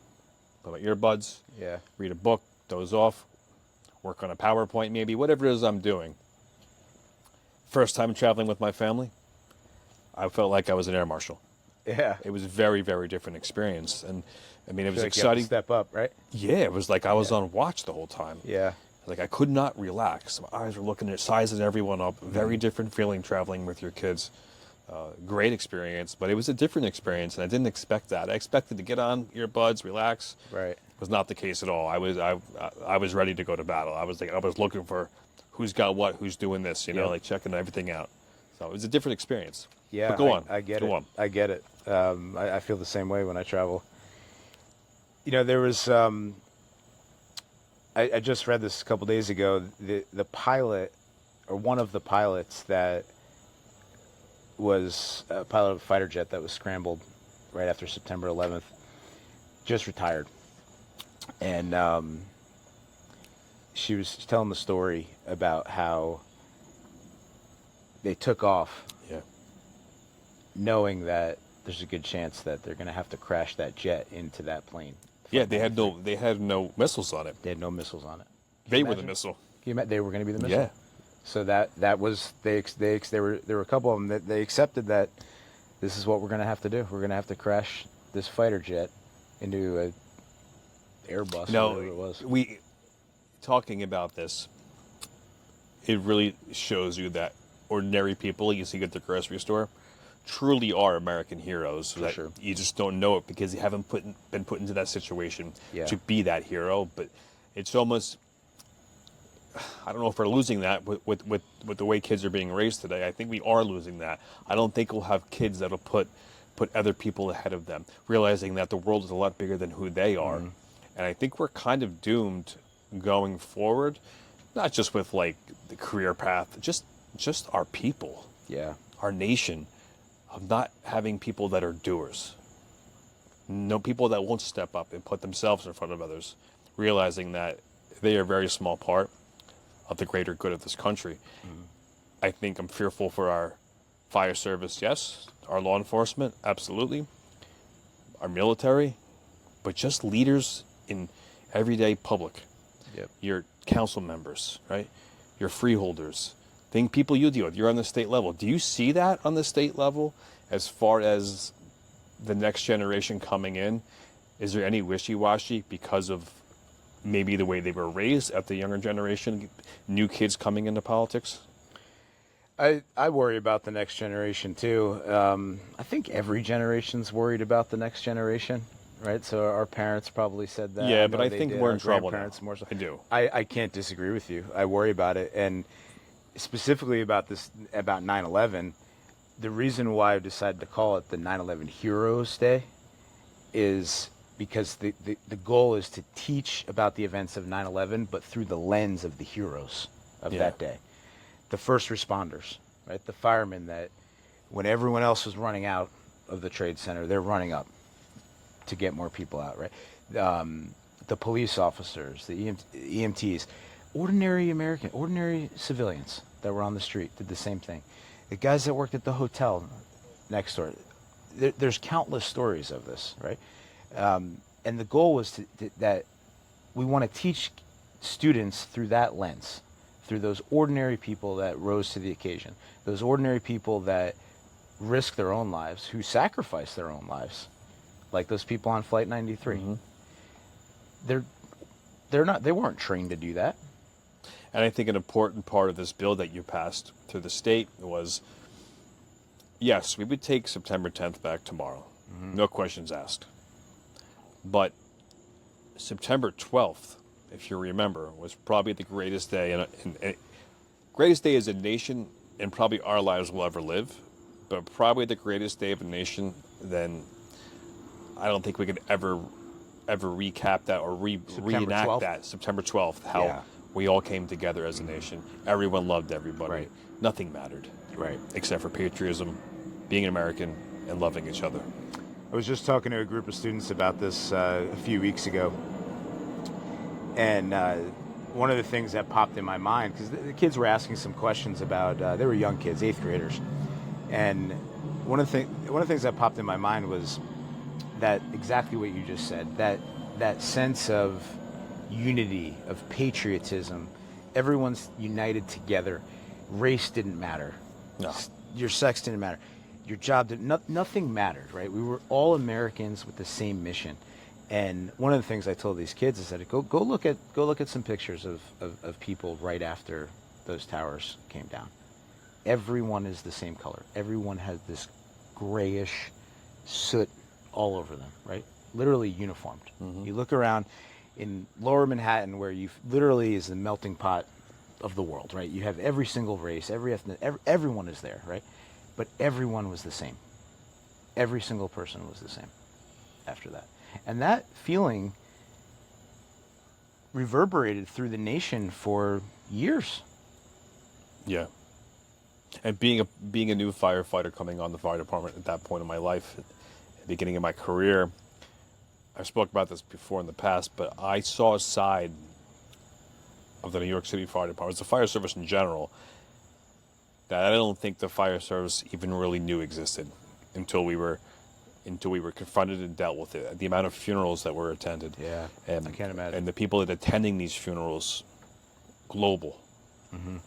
put my earbuds, Yeah. read a book, doze off, work on a PowerPoint maybe, whatever it is I'm doing. First time traveling with my family, I felt like I was an air marshal. Yeah. It was a very, very different experience. And I mean, it was Feel like you have to exciting. step up, right? Yeah, it was like I was on watch the whole time. Yeah. Like I could not relax. My eyes were looking at, sizing everyone up. Very different feeling traveling with your kids. Great experience, but it was a different experience, and I didn't expect that. I expected to get on earbuds, relax. Right. It was not the case at all. I was ready to go to battle. I was looking for who's got what, who's doing this, Yep. like checking everything out. So it was a different experience. Yeah. But go on. I get go it. on. I get it. I feel the same way when I travel. There was. I just read this a couple days ago. The pilot, or one of the pilots that was a pilot of a fighter jet that was scrambled right after September 11th, just retired. And she was telling the story about how they took off Yeah. knowing that there's a good chance that they're going to have to crash that jet into that plane. Yeah, they had no missiles on it. They had no missiles on it. They were the missile. They were going to be the missile. Yeah. So that was there were a couple of them that they accepted that this is what we're going to have to do. We're going to have to crash this fighter jet into a Airbus, whatever it was. We talking about this, it really shows you that ordinary people you see at the grocery store truly are American heroes. For that sure. You just don't know it because you haven't been put into that situation Yeah. to be that hero. But it's almost, I don't know if we're losing that with the way kids are being raised today. I think we are losing that. I don't think we'll have kids that'll put other people ahead of them, realizing that the world is a lot bigger than who they are. Mm-hmm. And I think we're kind of doomed going forward, not just with like the career path, just our people, Yeah. our nation, of not having people that are doers. No people that won't step up and put themselves in front of others, realizing that they are a very small part of the greater good of this country. Mm-hmm. I think I'm fearful for our fire service, yes, our law enforcement, absolutely, our military, but just leaders in everyday public. Yep. Your council members, right? Your freeholders, people you deal with. You're on the state level. Do you see that on the state level as far as the next generation coming in? Is there any wishy-washy because of maybe the way they were raised at the younger generation, new kids coming into politics? I worry about the next generation too. I think every generation's worried about the next generation, right? So our parents probably said that. Yeah, but know I they think did. we're Our in trouble now. grandparents more so. I do. I can't disagree with you. I worry about it, and specifically about 9/11. The reason why I've decided to call it the 9/11 Heroes Day is because the goal is to teach about the events of 9/11, but through the lens of the heroes of that day. The first responders, right? The firemen that when everyone else was running out of the Trade Center, they're running up to get more people out, right? The police officers, the EMTs, ordinary civilians that were on the street did the same thing. The guys that worked at the hotel next door, there's countless stories of this, right? And the goal was that we want to teach students through that lens, through those ordinary people that rose to the occasion, those ordinary people that risked their own lives, who sacrificed their own lives, like those people on Flight 93. Mm-hmm. They weren't trained to do that. And I think an important part of this bill that you passed through the state was, yes, we would take September 10th back tomorrow. Mm-hmm. No questions asked. But September 12th, if you remember, was probably the greatest day, greatest day as a nation and probably our lives will ever live, but probably the greatest day of a nation. Then I don't think we could ever recap that or reenact 12th? that. September 12th, how we all came together as a nation. Everyone loved everybody. Right. Nothing mattered. Right. Except for patriotism, being an American, and loving each other. I was just talking to a group of students about this a few weeks ago, and one of the things that popped in my mind, because the kids were asking some questions about, they were young kids, 8th graders, and one of the things that popped in my mind was that exactly what you just said, that sense of unity, of patriotism. Everyone's united together. Race didn't matter. No. Your sex didn't matter. Your job didn't. Nothing mattered, right? We were all Americans with the same mission. And one of the things I told these kids is that go look at some pictures of people right after those towers came down. Everyone is the same color. Everyone has this grayish soot all over them, right? Literally uniformed. Mm-hmm. You look around in lower Manhattan, where you literally is the melting pot of the world, right? You have every single race, everyone is there, right? But everyone was the same. Every single person was the same after that. And that feeling reverberated through the nation for years. Yeah. And being a new firefighter coming on the fire department at that point in my life, at the beginning of my career, I spoke about this before in the past, but I saw a side of the New York City Fire Department, the fire service in general, that I don't think the fire service even really knew existed until we were confronted and dealt with it. The amount of funerals that were attended. Yeah, and, I can't imagine. And the people that attending these funerals, global. Mm-hmm.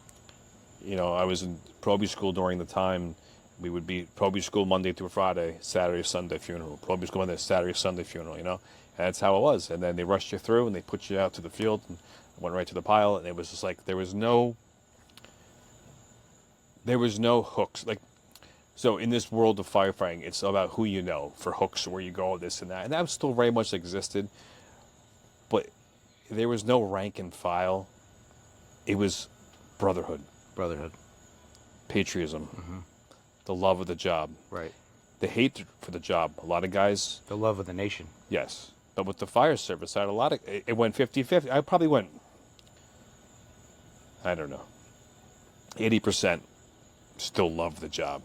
You know, I was in Proby school during the time. We would be Proby school Monday through Friday, Saturday, Sunday funeral. Proby school Monday, Saturday, Sunday funeral, you know. And that's how it was. And then they rushed you through and they put you out to the field and went right to the pile. And it was just like there was no hooks. Like, so in this world of firefighting, it's about who you know for hooks, where you go, this and that. And that still very much existed. But there was no rank and file. It was brotherhood. Patriotism. Mm-hmm. The love of the job. Right. The hate for the job. A lot of guys... The love of the nation. Yes. But with the fire service, I had a lot of... It went 50-50. I probably went... I don't know. 80% still loved the job.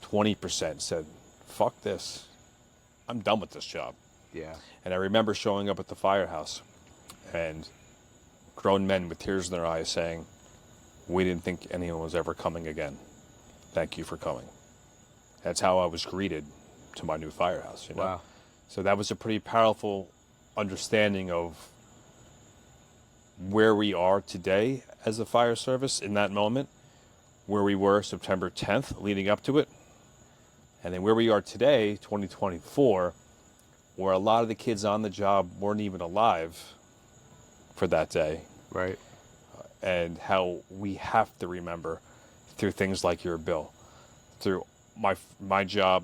20% said, fuck this. I'm done with this job. Yeah. And I remember showing up at the firehouse and grown men with tears in their eyes saying, we didn't think anyone was ever coming again. Thank you for coming. That's how I was greeted to my new firehouse, you know? Wow. So that was a pretty powerful understanding of where we are today as a fire service in that moment, where we were September 10th leading up to it, and then where we are today, 2024, where a lot of the kids on the job weren't even alive for that day. Right. And how we have to remember through things like your bill, through my job,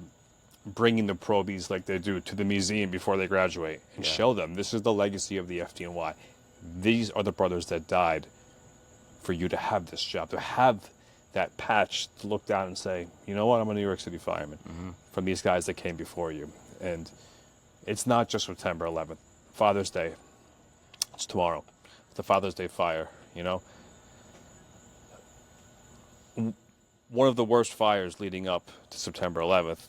bringing the probies like they do to the museum before they graduate and show them this is the legacy of the FDNY. These are the brothers that died for you to have this job, to have that patch to look down and say, you know what, I'm a New York City fireman from these guys that came before you. And it's not just September 11th. Father's Day, it's tomorrow. It's the Father's Day fire, you know. One of the worst fires leading up to September 11th,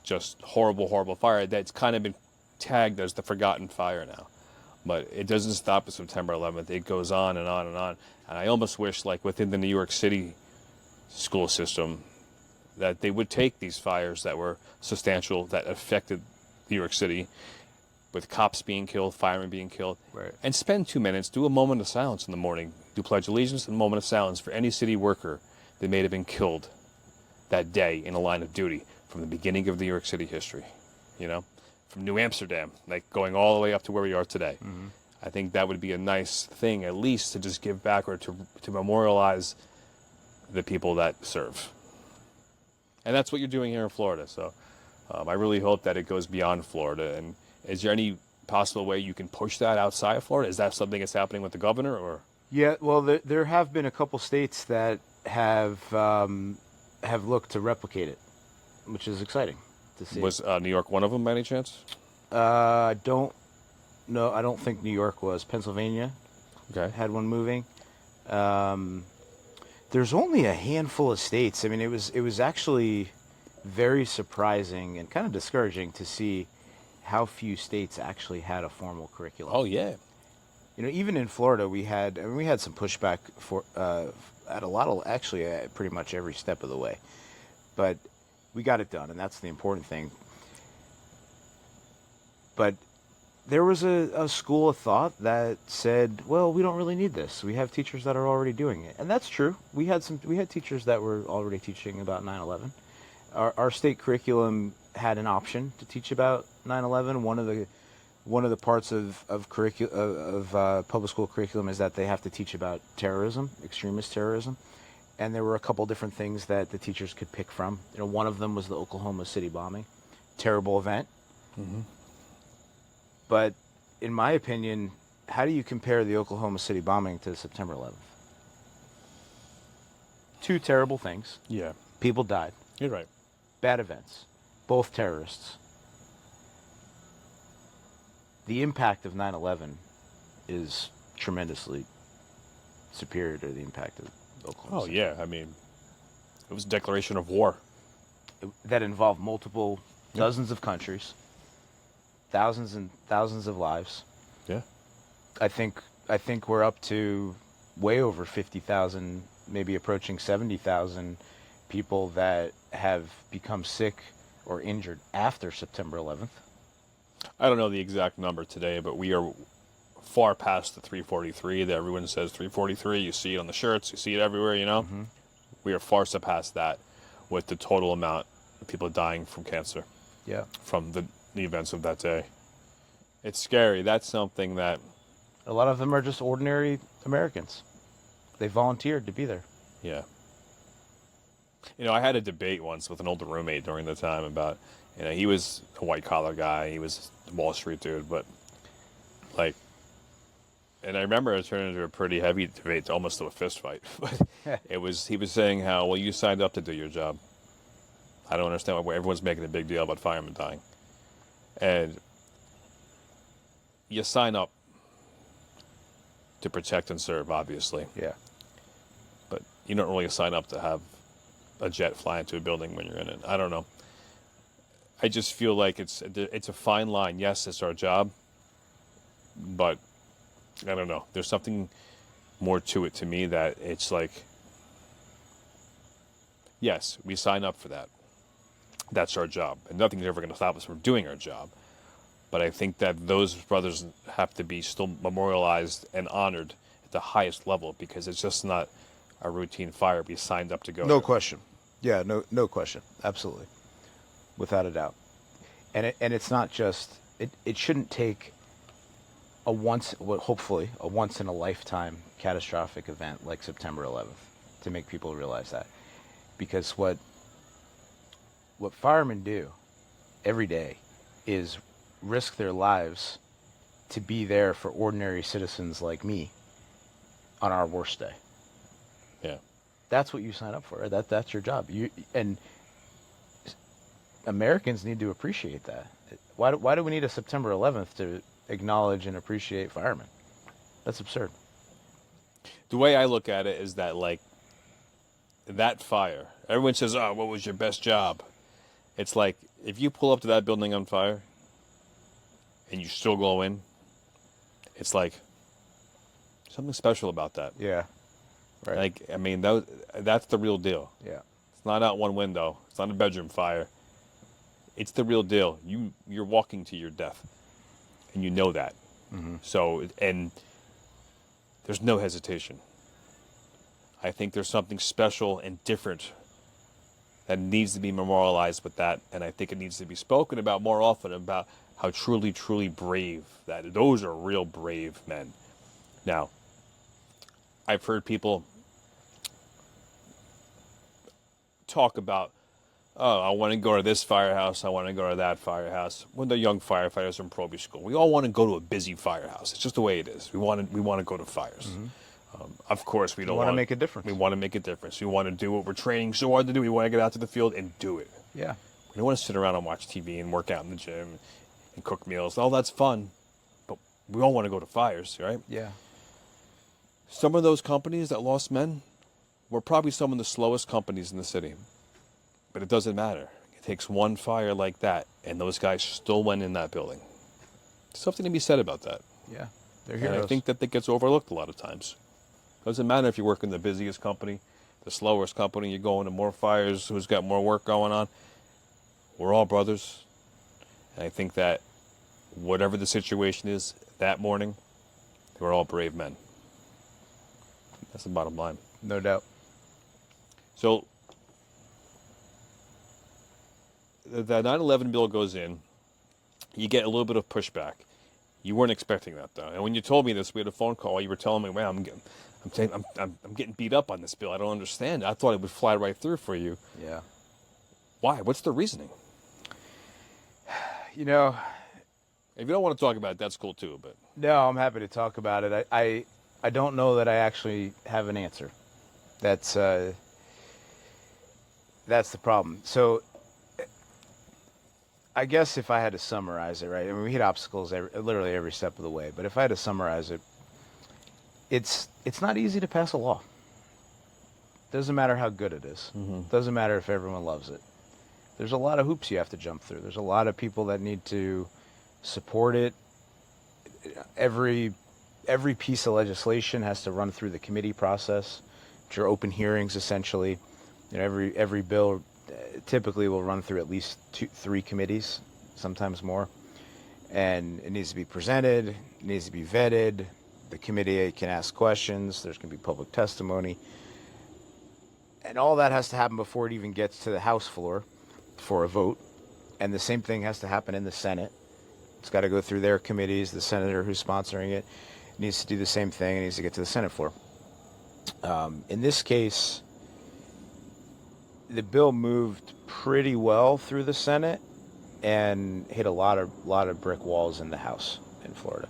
just horrible fire that's kind of been tagged as the forgotten fire now. But it doesn't stop at September 11th. It goes on and on and on. And I almost wish, like within the New York City school system, that they would take these fires that were substantial, that affected New York City, with cops being killed, firemen being killed, right, and spend 2 minutes, do a moment of silence in the morning, do Pledge Allegiance and a moment of silence for any city worker that may have been killed that day in a line of duty from the beginning of New York City history, you know, from New Amsterdam, like going all the way up to where we are today. Mm-hmm. I think that would be a nice thing, at least, to just give back or to memorialize the people that serve. And that's what you're doing here in Florida. So I really hope that it goes beyond Florida. And is there any possible way you can push that outside of Florida? Is that something that's happening with the governor, or? Yeah, well, there have been a couple states that have looked to replicate it, which is exciting to see. Was New York one of them by any chance? I don't think New York was. Pennsylvania had one moving. There's only a handful of states. I mean, it was actually very surprising and kind of discouraging to see how few states actually had a formal curriculum. Oh, yeah. Even in Florida, we had some pushback for at a lot of actually at pretty much every step of the way, but we got it done, and that's the important thing. But there was a school of thought that said, well, we don't really need this. We have teachers that are already doing it. And that's true. We had teachers that were already teaching about 9/11. Our state curriculum had an option to teach about 9/11. One of the parts of public school curriculum is that they have to teach about terrorism, extremist terrorism. And there were a couple different things that the teachers could pick from. One of them was the Oklahoma City bombing. Terrible event. Mm-hmm. But in my opinion, how do you compare the Oklahoma City bombing to September 11th? Two terrible things. Yeah. People died. You're right. Bad events. Both terrorists. The impact of 9/11 is tremendously superior to the impact of Oklahoma City. Yeah. I mean, it was a declaration of war. That involved multiple dozens of countries. Thousands and thousands of lives. Yeah. I think we're up to way over 50,000, maybe approaching 70,000 people that have become sick or injured after September 11th. I don't know the exact number today, but we are far past the 343 that everyone says 343. You see it on the shirts, you see it everywhere, Mm-hmm. We are far surpassed that with the total amount of people dying from cancer. Yeah. From the events of that day. It's scary. That's something that A lot of them are just ordinary Americans. They volunteered to be there. yeah. I had a debate once with an older roommate during the time about, he was a white collar guy, he was a Wall Street dude, but and I remember it turned into a pretty heavy debate, almost to a fist fight. But he was saying how, well, you signed up to do your job. I don't understand why everyone's making a big deal about firemen dying. And you sign up to protect and serve, obviously. Yeah. But you don't really sign up to have a jet fly into a building when you're in it. I don't know. I just feel like it's a fine line. Yes, it's our job, but I don't know. There's something more to it to me that it's like, yes, we sign up for that. That's our job, and nothing's ever going to stop us from doing our job. But I think that those brothers have to be still memorialized and honored at the highest level, because it's just not a routine fire we signed up to go. No question. Yeah, no question. Absolutely. Without a doubt. And it's not just, it shouldn't take hopefully a once in a lifetime catastrophic event like September 11th to make people realize that. Because what firemen do every day is risk their lives to be there for ordinary citizens like me on our worst day. Yeah. That's what you sign up for. That's your job. And Americans need to appreciate that. Why do we need a September 11th to acknowledge and appreciate firemen? That's absurd. The way I look at it is that, that fire, everyone says, oh, what was your best job? It's like, if you pull up to that building on fire and you still go in, it's like something special about that. Yeah. Right. That's the real deal. Yeah. It's not out one window. It's not a bedroom fire. It's the real deal. You're walking to your death, and you know that. Mm-hmm. So, and there's no hesitation. I think there's something special and different that needs to be memorialized with that, and I think it needs to be spoken about more often, about how truly, truly brave those are real brave men. Now, I've heard people talk about, oh, I want to go to this firehouse, I want to go to that firehouse. When they're young firefighters in probie school, we all want to go to a busy firehouse. It's just the way it is. We want to go to fires. Mm-hmm. Of course, we don't want to make a difference. We want to make a difference. We want to do what we're training so hard to do. We want to get out to the field and do it. Yeah. We don't want to sit around and watch TV and work out in the gym and cook meals. Oh, that's fun, but we all want to go to fires, right? Yeah. Some of those companies that lost men were probably some of the slowest companies in the city. But it doesn't matter. It takes one fire like that, and those guys still went in that building. Something to be said about that. Yeah. They're And heroes. I think that gets overlooked a lot of times. Doesn't matter if you work in the busiest company, the slowest company, you go into more fires, who's got more work going on. We're all brothers. And I think that whatever the situation is that morning, we're all brave men. That's the bottom line. No doubt. So the 9/11 bill goes in. You get a little bit of pushback. You weren't expecting that, though. And when you told me this, we had a phone call. You were telling me, "Wow, I'm getting beat up on this bill. I don't understand. I thought it would fly right through for you." Yeah. Why? What's the reasoning? You know, If you don't want to talk about it, that's cool too. But no, I'm happy to talk about it. I don't know that I actually have an answer. That's the problem. So I guess if I had to summarize it, right? I mean, we hit obstacles literally every step of the way. But if I had to summarize it, it's not easy to pass a law. Doesn't matter how good it is. Doesn't matter if everyone loves it. There's a lot of hoops you have to jump through. There's a lot of people that need to support it. Every piece of legislation has to run through the committee process, which are open hearings essentially. You know, every bill typically will run through at least 2-3 committees, sometimes more. And it needs to be presented, it needs to be vetted. The committee can ask questions, there's going to be public testimony. And all that has to happen before it even gets to the House floor for a vote. And the same thing has to happen in the Senate. It's got to go through their committees. The senator who's sponsoring it needs to do the same thing. It needs to get to the Senate floor. In this case, the bill moved pretty well through the Senate and hit a lot of brick walls in the House in Florida.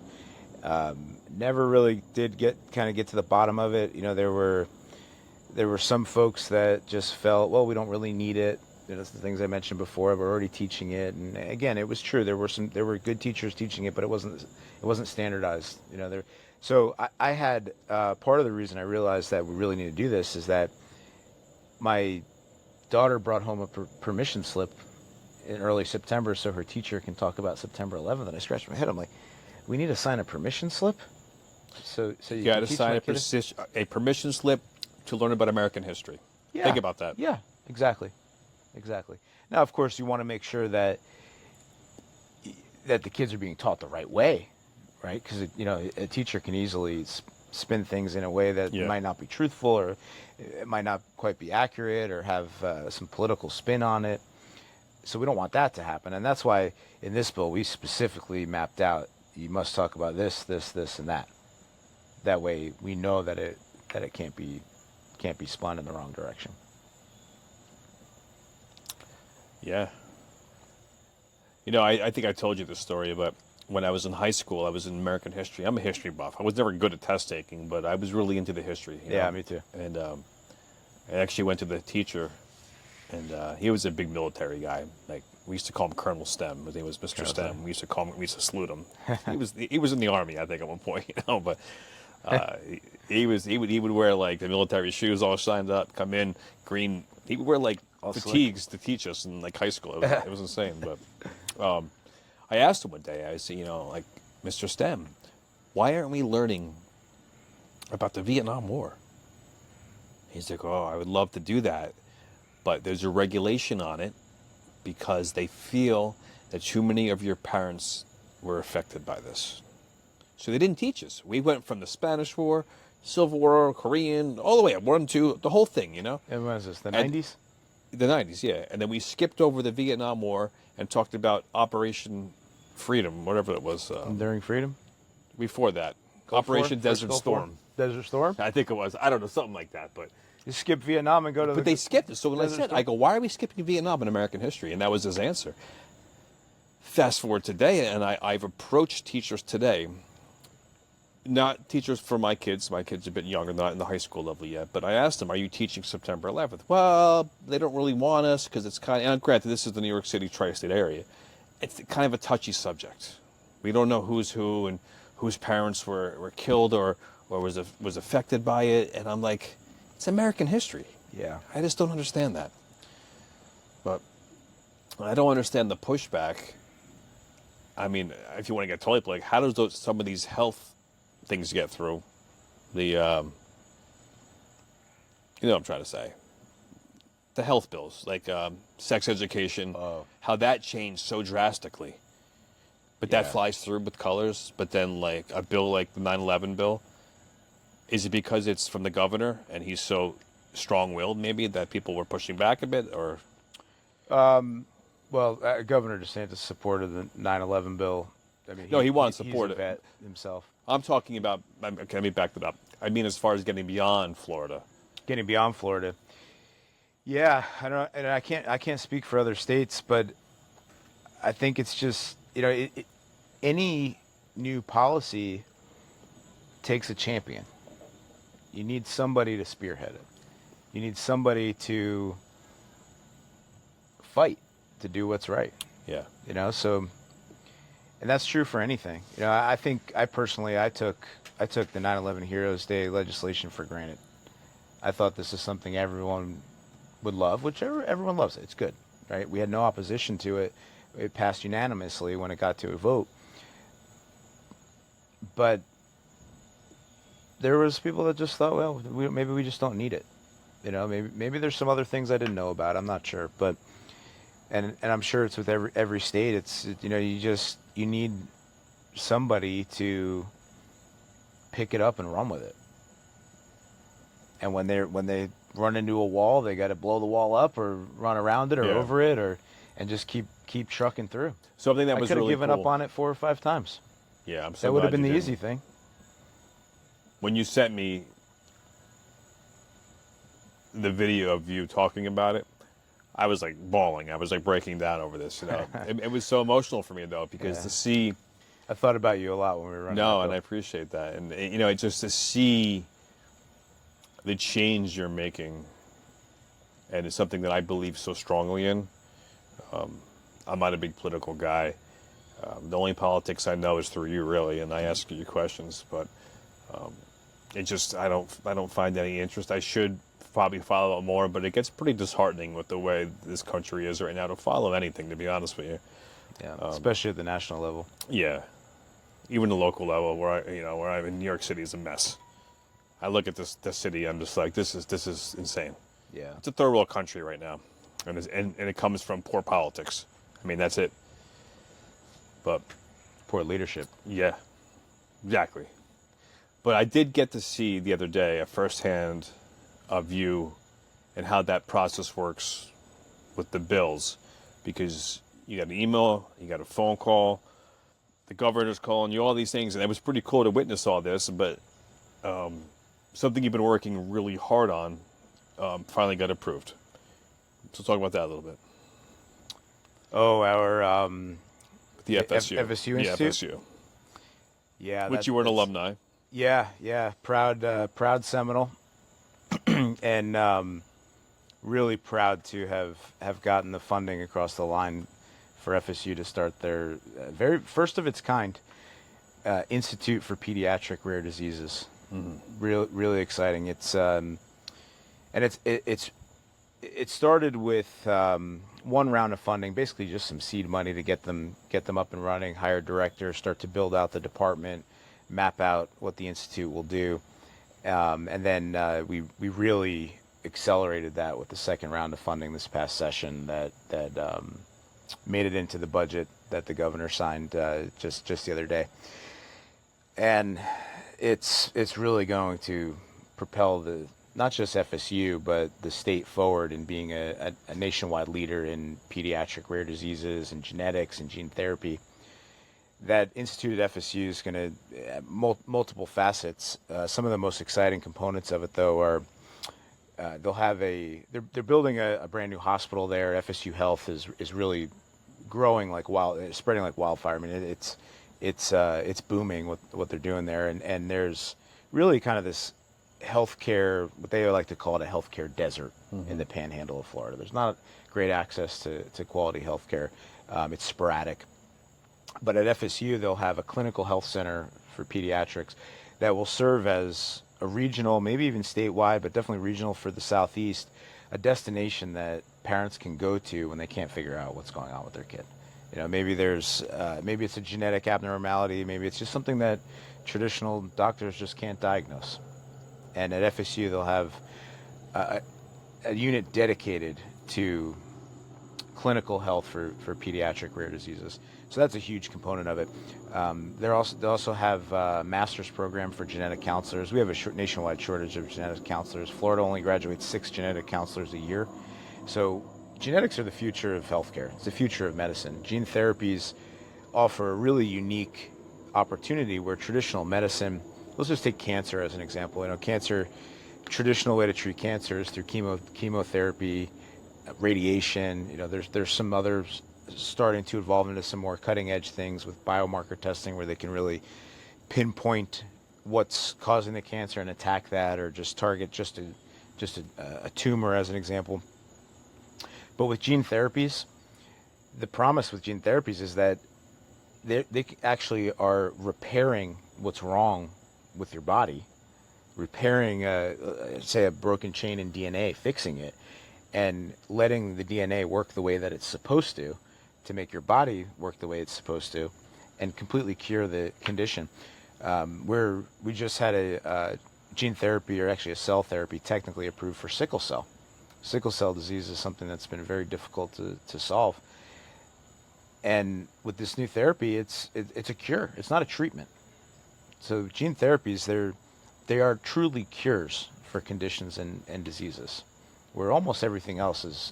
Never really did get to the bottom of it. You know, there were some folks that just felt, well, we don't really need it. You know, the things I mentioned before, we're already teaching it. And again, it was true. There were good teachers teaching it, but it wasn't standardized. You know, so I had part of the reason I realized that we really need to do this is that my daughter brought home a permission slip in early September so her teacher can talk about September 11th. And I scratched my head. I'm like, we need to sign a permission slip? So you got can to teach sign my a permission slip to learn about American history. Yeah. Think about that. Yeah, exactly. Now, of course, you want to make sure that the kids are being taught the right way, right? Because a teacher can easily spin things in a way that might not be truthful, or it might not quite be accurate, or have some political spin on it. So we don't want that to happen, and that's why in this bill we specifically mapped out you must talk about this, and that. That way we know that it can't be spun in the wrong direction. Yeah. You know, I think I told you this story, but when I was in high school, I was in American history. I'm a history buff. I was never good at test taking, but I was really into the history. You know? Me too. And I actually went to the teacher, and he was a big military guy. Like, we used to call him Colonel Stem. His name was Mr. Stem. We used to salute him. He was in the Army, I think, at one point. But he would wear like the military shoes all shined up, come in green. He would wear like all fatigues slick. to teach us in like high school. It was insane. But I asked him one day. I said, like, Mr. Stem, why aren't we learning about the Vietnam War? He's like, oh, I would love to do that, but there's a regulation on it because they feel that too many of your parents were affected by this. So they didn't teach us. We went from the Spanish War, Civil War, Korean, all the way up, 1, 2, the whole thing, And when was this, the 90s? The 90s, yeah. And then we skipped over the Vietnam War and talked about Operation Freedom, whatever it was. Enduring Freedom? Before that. Operation Desert Storm. Desert Storm? I think it was. I don't know, something like that. But You skip Vietnam and go to But they skipped it. So when I Desert said, Storm? I go, why are we skipping Vietnam in American history? And that was his answer. Fast forward today, and I've approached teachers today, not teachers for my kids. My kids are a bit younger, not in the high school level yet. But I asked them, are you teaching September 11th? Well, they don't really want us because it's kind of, and granted, this is the New York City tri-state area. It's kind of a touchy subject. We don't know who's who and whose parents were killed or was affected by it. And I'm like, it's American history. Yeah. I just don't understand that. But I don't understand the pushback. I mean, if you want to get totally like, how does some of these health things get through. The, you know what I'm trying to say. The health bills, like sex education, how that changed so drastically. But that flies through with colors. But then, like, a bill like the 9/11 bill, is it because it's from the governor and he's so strong-willed, maybe, that people were pushing back a bit, or? Well, Governor DeSantis supported the 9/11 bill. I mean, No, he wanted to support he's a it vet himself. I'm talking about. Okay, let me back that up. I mean, as far as getting beyond Florida. Getting beyond Florida. Yeah, I don't, and I can't speak for other states, but I think it's just, any new policy takes a champion. You need somebody to spearhead it. You need somebody to fight to do what's right. Yeah. So, and that's true for anything. I think I personally took the 9/11 Heroes Day legislation for granted. I thought this is something everyone would love, which everyone loves it. It's good, right? We had no opposition to it. It passed unanimously when it got to a vote. But there was people that just thought, well, maybe we just don't need it. Maybe there's some other things I didn't know about. I'm not sure, but and I'm sure it's with every state. It's you need somebody to pick it up and run with it. And when they run into a wall, they got to blow the wall up or run around it or over it and just keep trucking through. Something that was really cool. I could have given up on it 4 or 5 times. Yeah, I'm so that would have glad been you the didn't. easy thing. When you sent me the video of you talking about it, I was like bawling. I was like breaking down over this. It was so emotional for me though, because to see. I thought about you a lot when we were running. No, and I appreciate that, and it's just to see the change you're making, and it's something that I believe so strongly in. I'm not a big political guy. The only politics I know is through you, really, and I ask you questions. But it just I don't find any interest. I should probably follow it more, but it gets pretty disheartening with the way this country is right now to follow anything. To be honest with you, especially at the national level. Yeah, even the local level, where I'm in New York City is a mess. I look at this city, I'm just like, this is insane. Yeah, it's a third world country right now, and it comes from poor politics. I mean, that's it. But poor leadership. Yeah, exactly. But I did get to see the other day a firsthand view and how that process works with the bills, because you got an email, you got a phone call, the governor's calling you, all these things, and it was pretty cool to witness all this. But something you've been working really hard on finally got approved. So talk about that a little bit. Oh, our the FSU. FSU Institute? Yeah, FSU. Yeah. Which you were an alumni. Yeah. Proud Seminole. And really proud to have gotten the funding across the line for FSU to start their very first of its kind Institute for Pediatric Rare Diseases. Mm-hmm. Really exciting. It's and it started with one round of funding, basically just some seed money to get them up and running, hire directors, start to build out the department, map out what the institute will do, and then we really accelerated that with the second round of funding this past session that made it into the budget that the governor signed just the other day, and it's really going to propel not just FSU, but the state forward in being a nationwide leader in pediatric rare diseases and genetics and gene therapy. That institute at FSU is going to have multiple facets. Some of the most exciting components of it, though, are they're building a brand new hospital there. FSU Health is really growing spreading like wildfire. I mean, it's booming what they're doing there, and there's really kind of this healthcare, what they like to call it, a healthcare desert in the panhandle of Florida. There's not great access to quality healthcare. It's sporadic. But at FSU, they'll have a clinical health center for pediatrics that will serve as a regional, maybe even statewide, but definitely regional for the Southeast, a destination that parents can go to when they can't figure out what's going on with their kid. Maybe maybe it's a genetic abnormality. Maybe it's just something that traditional doctors just can't diagnose. And at FSU, they'll have a unit dedicated to clinical health for pediatric rare diseases. So that's a huge component of it. They also have a master's program for genetic counselors. We have a nationwide shortage of genetic counselors. Florida only graduates 6 genetic counselors a year. So genetics are the future of healthcare. It's the future of medicine. Gene therapies offer a really unique opportunity where traditional medicine, let's just take cancer as an example. Cancer, traditional way to treat cancer is through chemotherapy, radiation. There's some others starting to evolve into some more cutting edge things with biomarker testing where they can really pinpoint what's causing the cancer and attack that, or just target just a tumor as an example. But with gene therapies, the promise with gene therapies is that they actually are repairing what's wrong with your body, repairing say a broken chain in DNA, fixing it, and letting the DNA work the way that it's supposed to make your body work the way it's supposed to, and completely cure the condition. We just had a gene therapy, or actually a cell therapy, technically approved for sickle cell. Sickle cell disease is something that's been very difficult to solve. And with this new therapy, it's a cure. It's not a treatment. So gene therapies, they are truly cures for conditions and diseases, where almost everything else is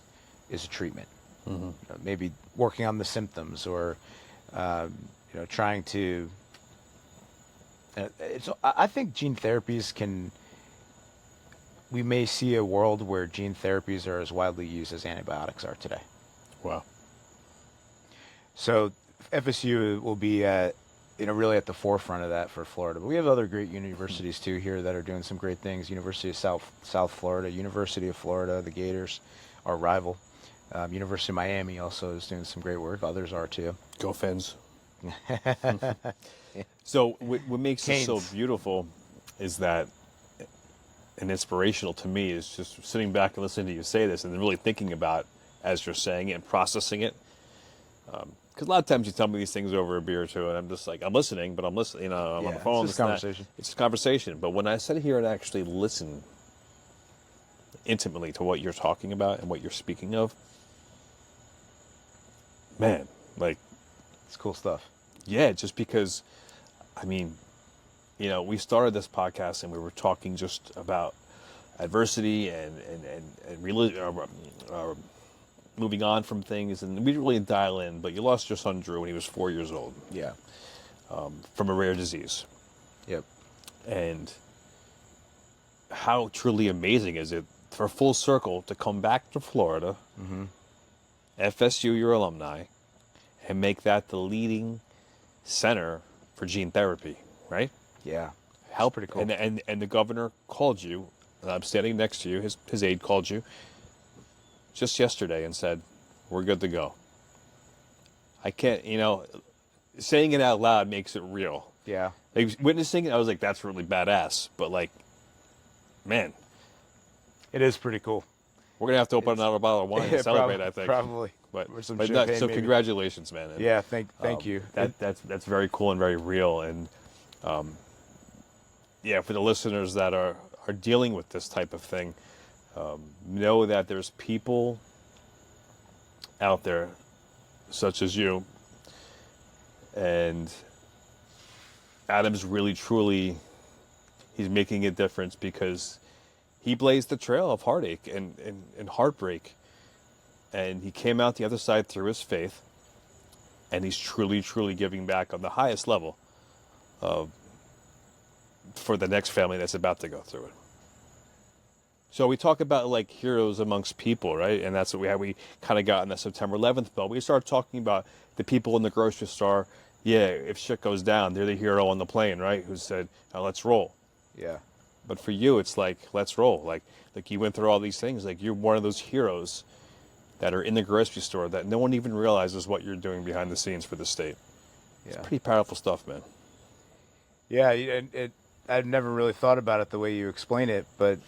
a treatment. Mm-hmm. Maybe working on the symptoms, or trying to. I think gene therapies we may see a world where gene therapies are as widely used as antibiotics are today. Wow. So FSU will be really at the forefront of that for Florida. But we have other great universities too here that are doing some great things. University of South Florida, University of Florida, the Gators, our rival. University of Miami also is doing some great work. Others are too. Go Fins. So what makes Canes. it so beautiful is that, and inspirational to me, is just sitting back and listening to you say this and then really thinking about as you're saying it and processing it. Because a lot of times you tell me these things over a beer or two, and I'm just like, I'm listening, but I'm listening, I'm on the phone. It's just a conversation. It's a conversation. But when I sit here and actually listen intimately to what you're talking about and what you're speaking of, man, like, it's cool stuff. Yeah, just because, we started this podcast and we were talking just about adversity and really moving on from things, and we didn't really dial in. But you lost your son Drew when he was 4 years old. Yeah. From a rare disease. Yep. And how truly amazing is it for full circle to come back to Florida, mm-hmm. FSU, your alumni, and make that the leading center for gene therapy, right? Yeah. How pretty cool. And the governor called you, and I'm standing next to you, his aide called you just yesterday and said, we're good to go. I can't, saying it out loud makes it real. Yeah. Like, witnessing it, I was like, that's really badass. But man. It is pretty cool. We're going to have to open another bottle of wine and celebrate, I think. Probably. But so maybe. Congratulations, man. And, yeah, thank you. That's very cool and very real. And for the listeners that are dealing with this type of thing, know that there's people out there such as you, and Adam's really truly, he's making a difference because he blazed the trail of heartache and heartbreak, and he came out the other side through his faith, and he's truly giving back on the highest level for the next family that's about to go through it. So we talk about heroes amongst people, right? And that's what we kind of got in the September 11th bill. We started talking about the people in the grocery store. Yeah, if shit goes down, they're the hero on the plane, right? Who said, let's roll. Yeah. But for you, it's let's roll. Like you went through all these things. You're one of those heroes that are in the grocery store that no one even realizes what you're doing behind the scenes for the state. Yeah. It's pretty powerful stuff, man. Yeah, I've never really thought about it the way you explain it, but...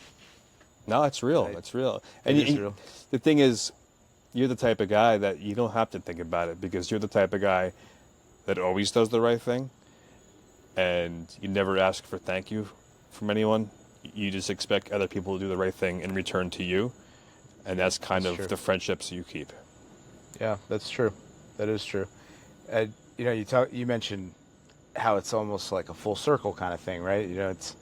No, it's real. It's real. And it is real. The thing is, you're the type of guy that you don't have to think about it, because you're the type of guy that always does the right thing, and you never ask for thank you from anyone. You just expect other people to do the right thing in return to you, and that's kind of true. the friendships you keep. Yeah, that's true. That is true. You mentioned how it's almost like a full circle kind of thing, right? It's,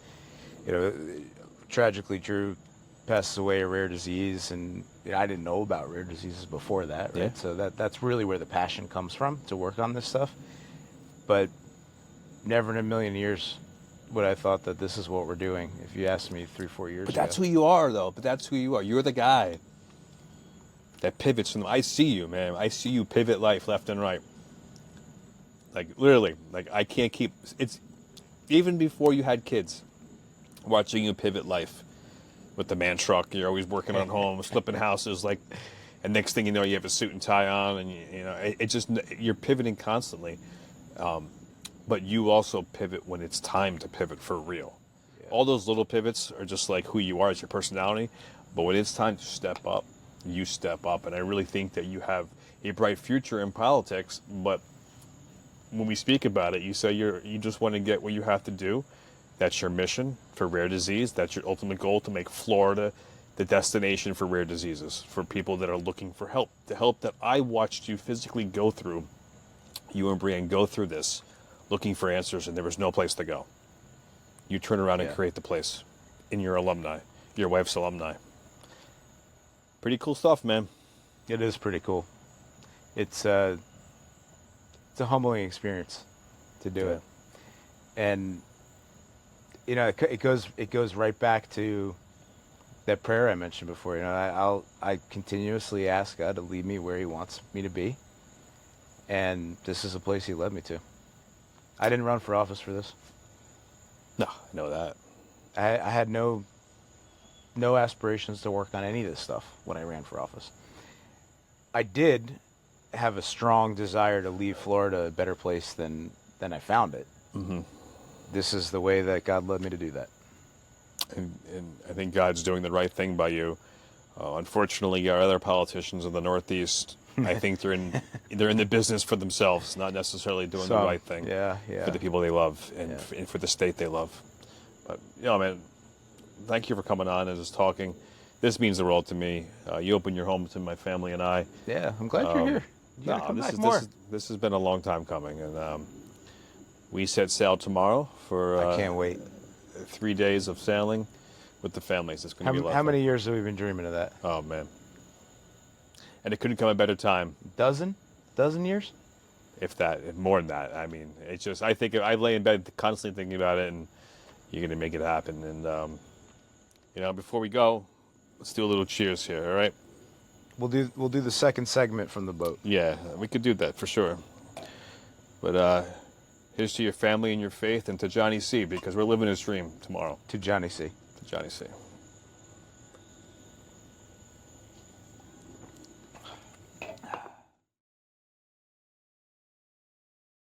tragically Drew passes away a rare disease, and I didn't know about rare diseases before that, right? Yeah. So that's really where the passion comes from to work on this stuff. But never in a million years would I thought that this is what we're doing. If you asked me 3-4 years But ago. that's who you are, though. But that's who you are. You're the guy that pivots from. I see you, man. I see you pivot life left and right. Like, literally, like, I can't keep. It's even before you had kids, watching you pivot life with the man truck. You're always working on homes, flipping houses, like, and next thing you know, you have a suit and tie on, and it just, you're pivoting constantly. But you also pivot when it's time to pivot for real. Yeah. All those little pivots are just like who you are, it's your personality. But when it's time to step up, you step up. And I really think that you have a bright future in politics. But when we speak about it, you say you just want to get what you have to do. That's your mission for rare disease. That's your ultimate goal, to make Florida the destination for rare diseases, for people that are looking for help. The help that I watched you physically go through, you and Brienne go through this, looking for answers, and there was no place to go. You turn around and create the place in your alumni, your wife's alumni. Pretty cool stuff, man. It is pretty cool. It's a humbling experience to do it, and it goes right back to that prayer I mentioned before. I continuously ask God to lead me where He wants me to be, and this is a place He led me to. I didn't run for office for this. No, I know that. I had no aspirations to work on any of this stuff when I ran for office. I did have a strong desire to leave Florida a better place than I found it. Mm-hmm. This is the way that God led me to do that. And I think God's doing the right thing by you. Unfortunately, our other politicians in the Northeast, I think they're in the business for themselves, not necessarily doing the right thing for the people they love and for the state they love. But, man, thank you for coming on and just talking. This means the world to me. You open your home to my family and I. Yeah, I'm glad you're here. You gotta come back more. This has been a long time coming, and we set sail tomorrow for. I can't wait. 3 days of sailing with the families. It's going to be a lot of fun. How many years have we been dreaming of that? Oh, man. And it couldn't come at a better time. Dozen years? If more than that. I mean, it's just, I lay in bed constantly thinking about it, and you're going to make it happen. And, before we go, let's do a little cheers here, all right? We'll do the second segment from the boat. Yeah, we could do that for sure. But here's to your family and your faith, and to Johnny C., because we're living his dream tomorrow. To Johnny C. To Johnny C.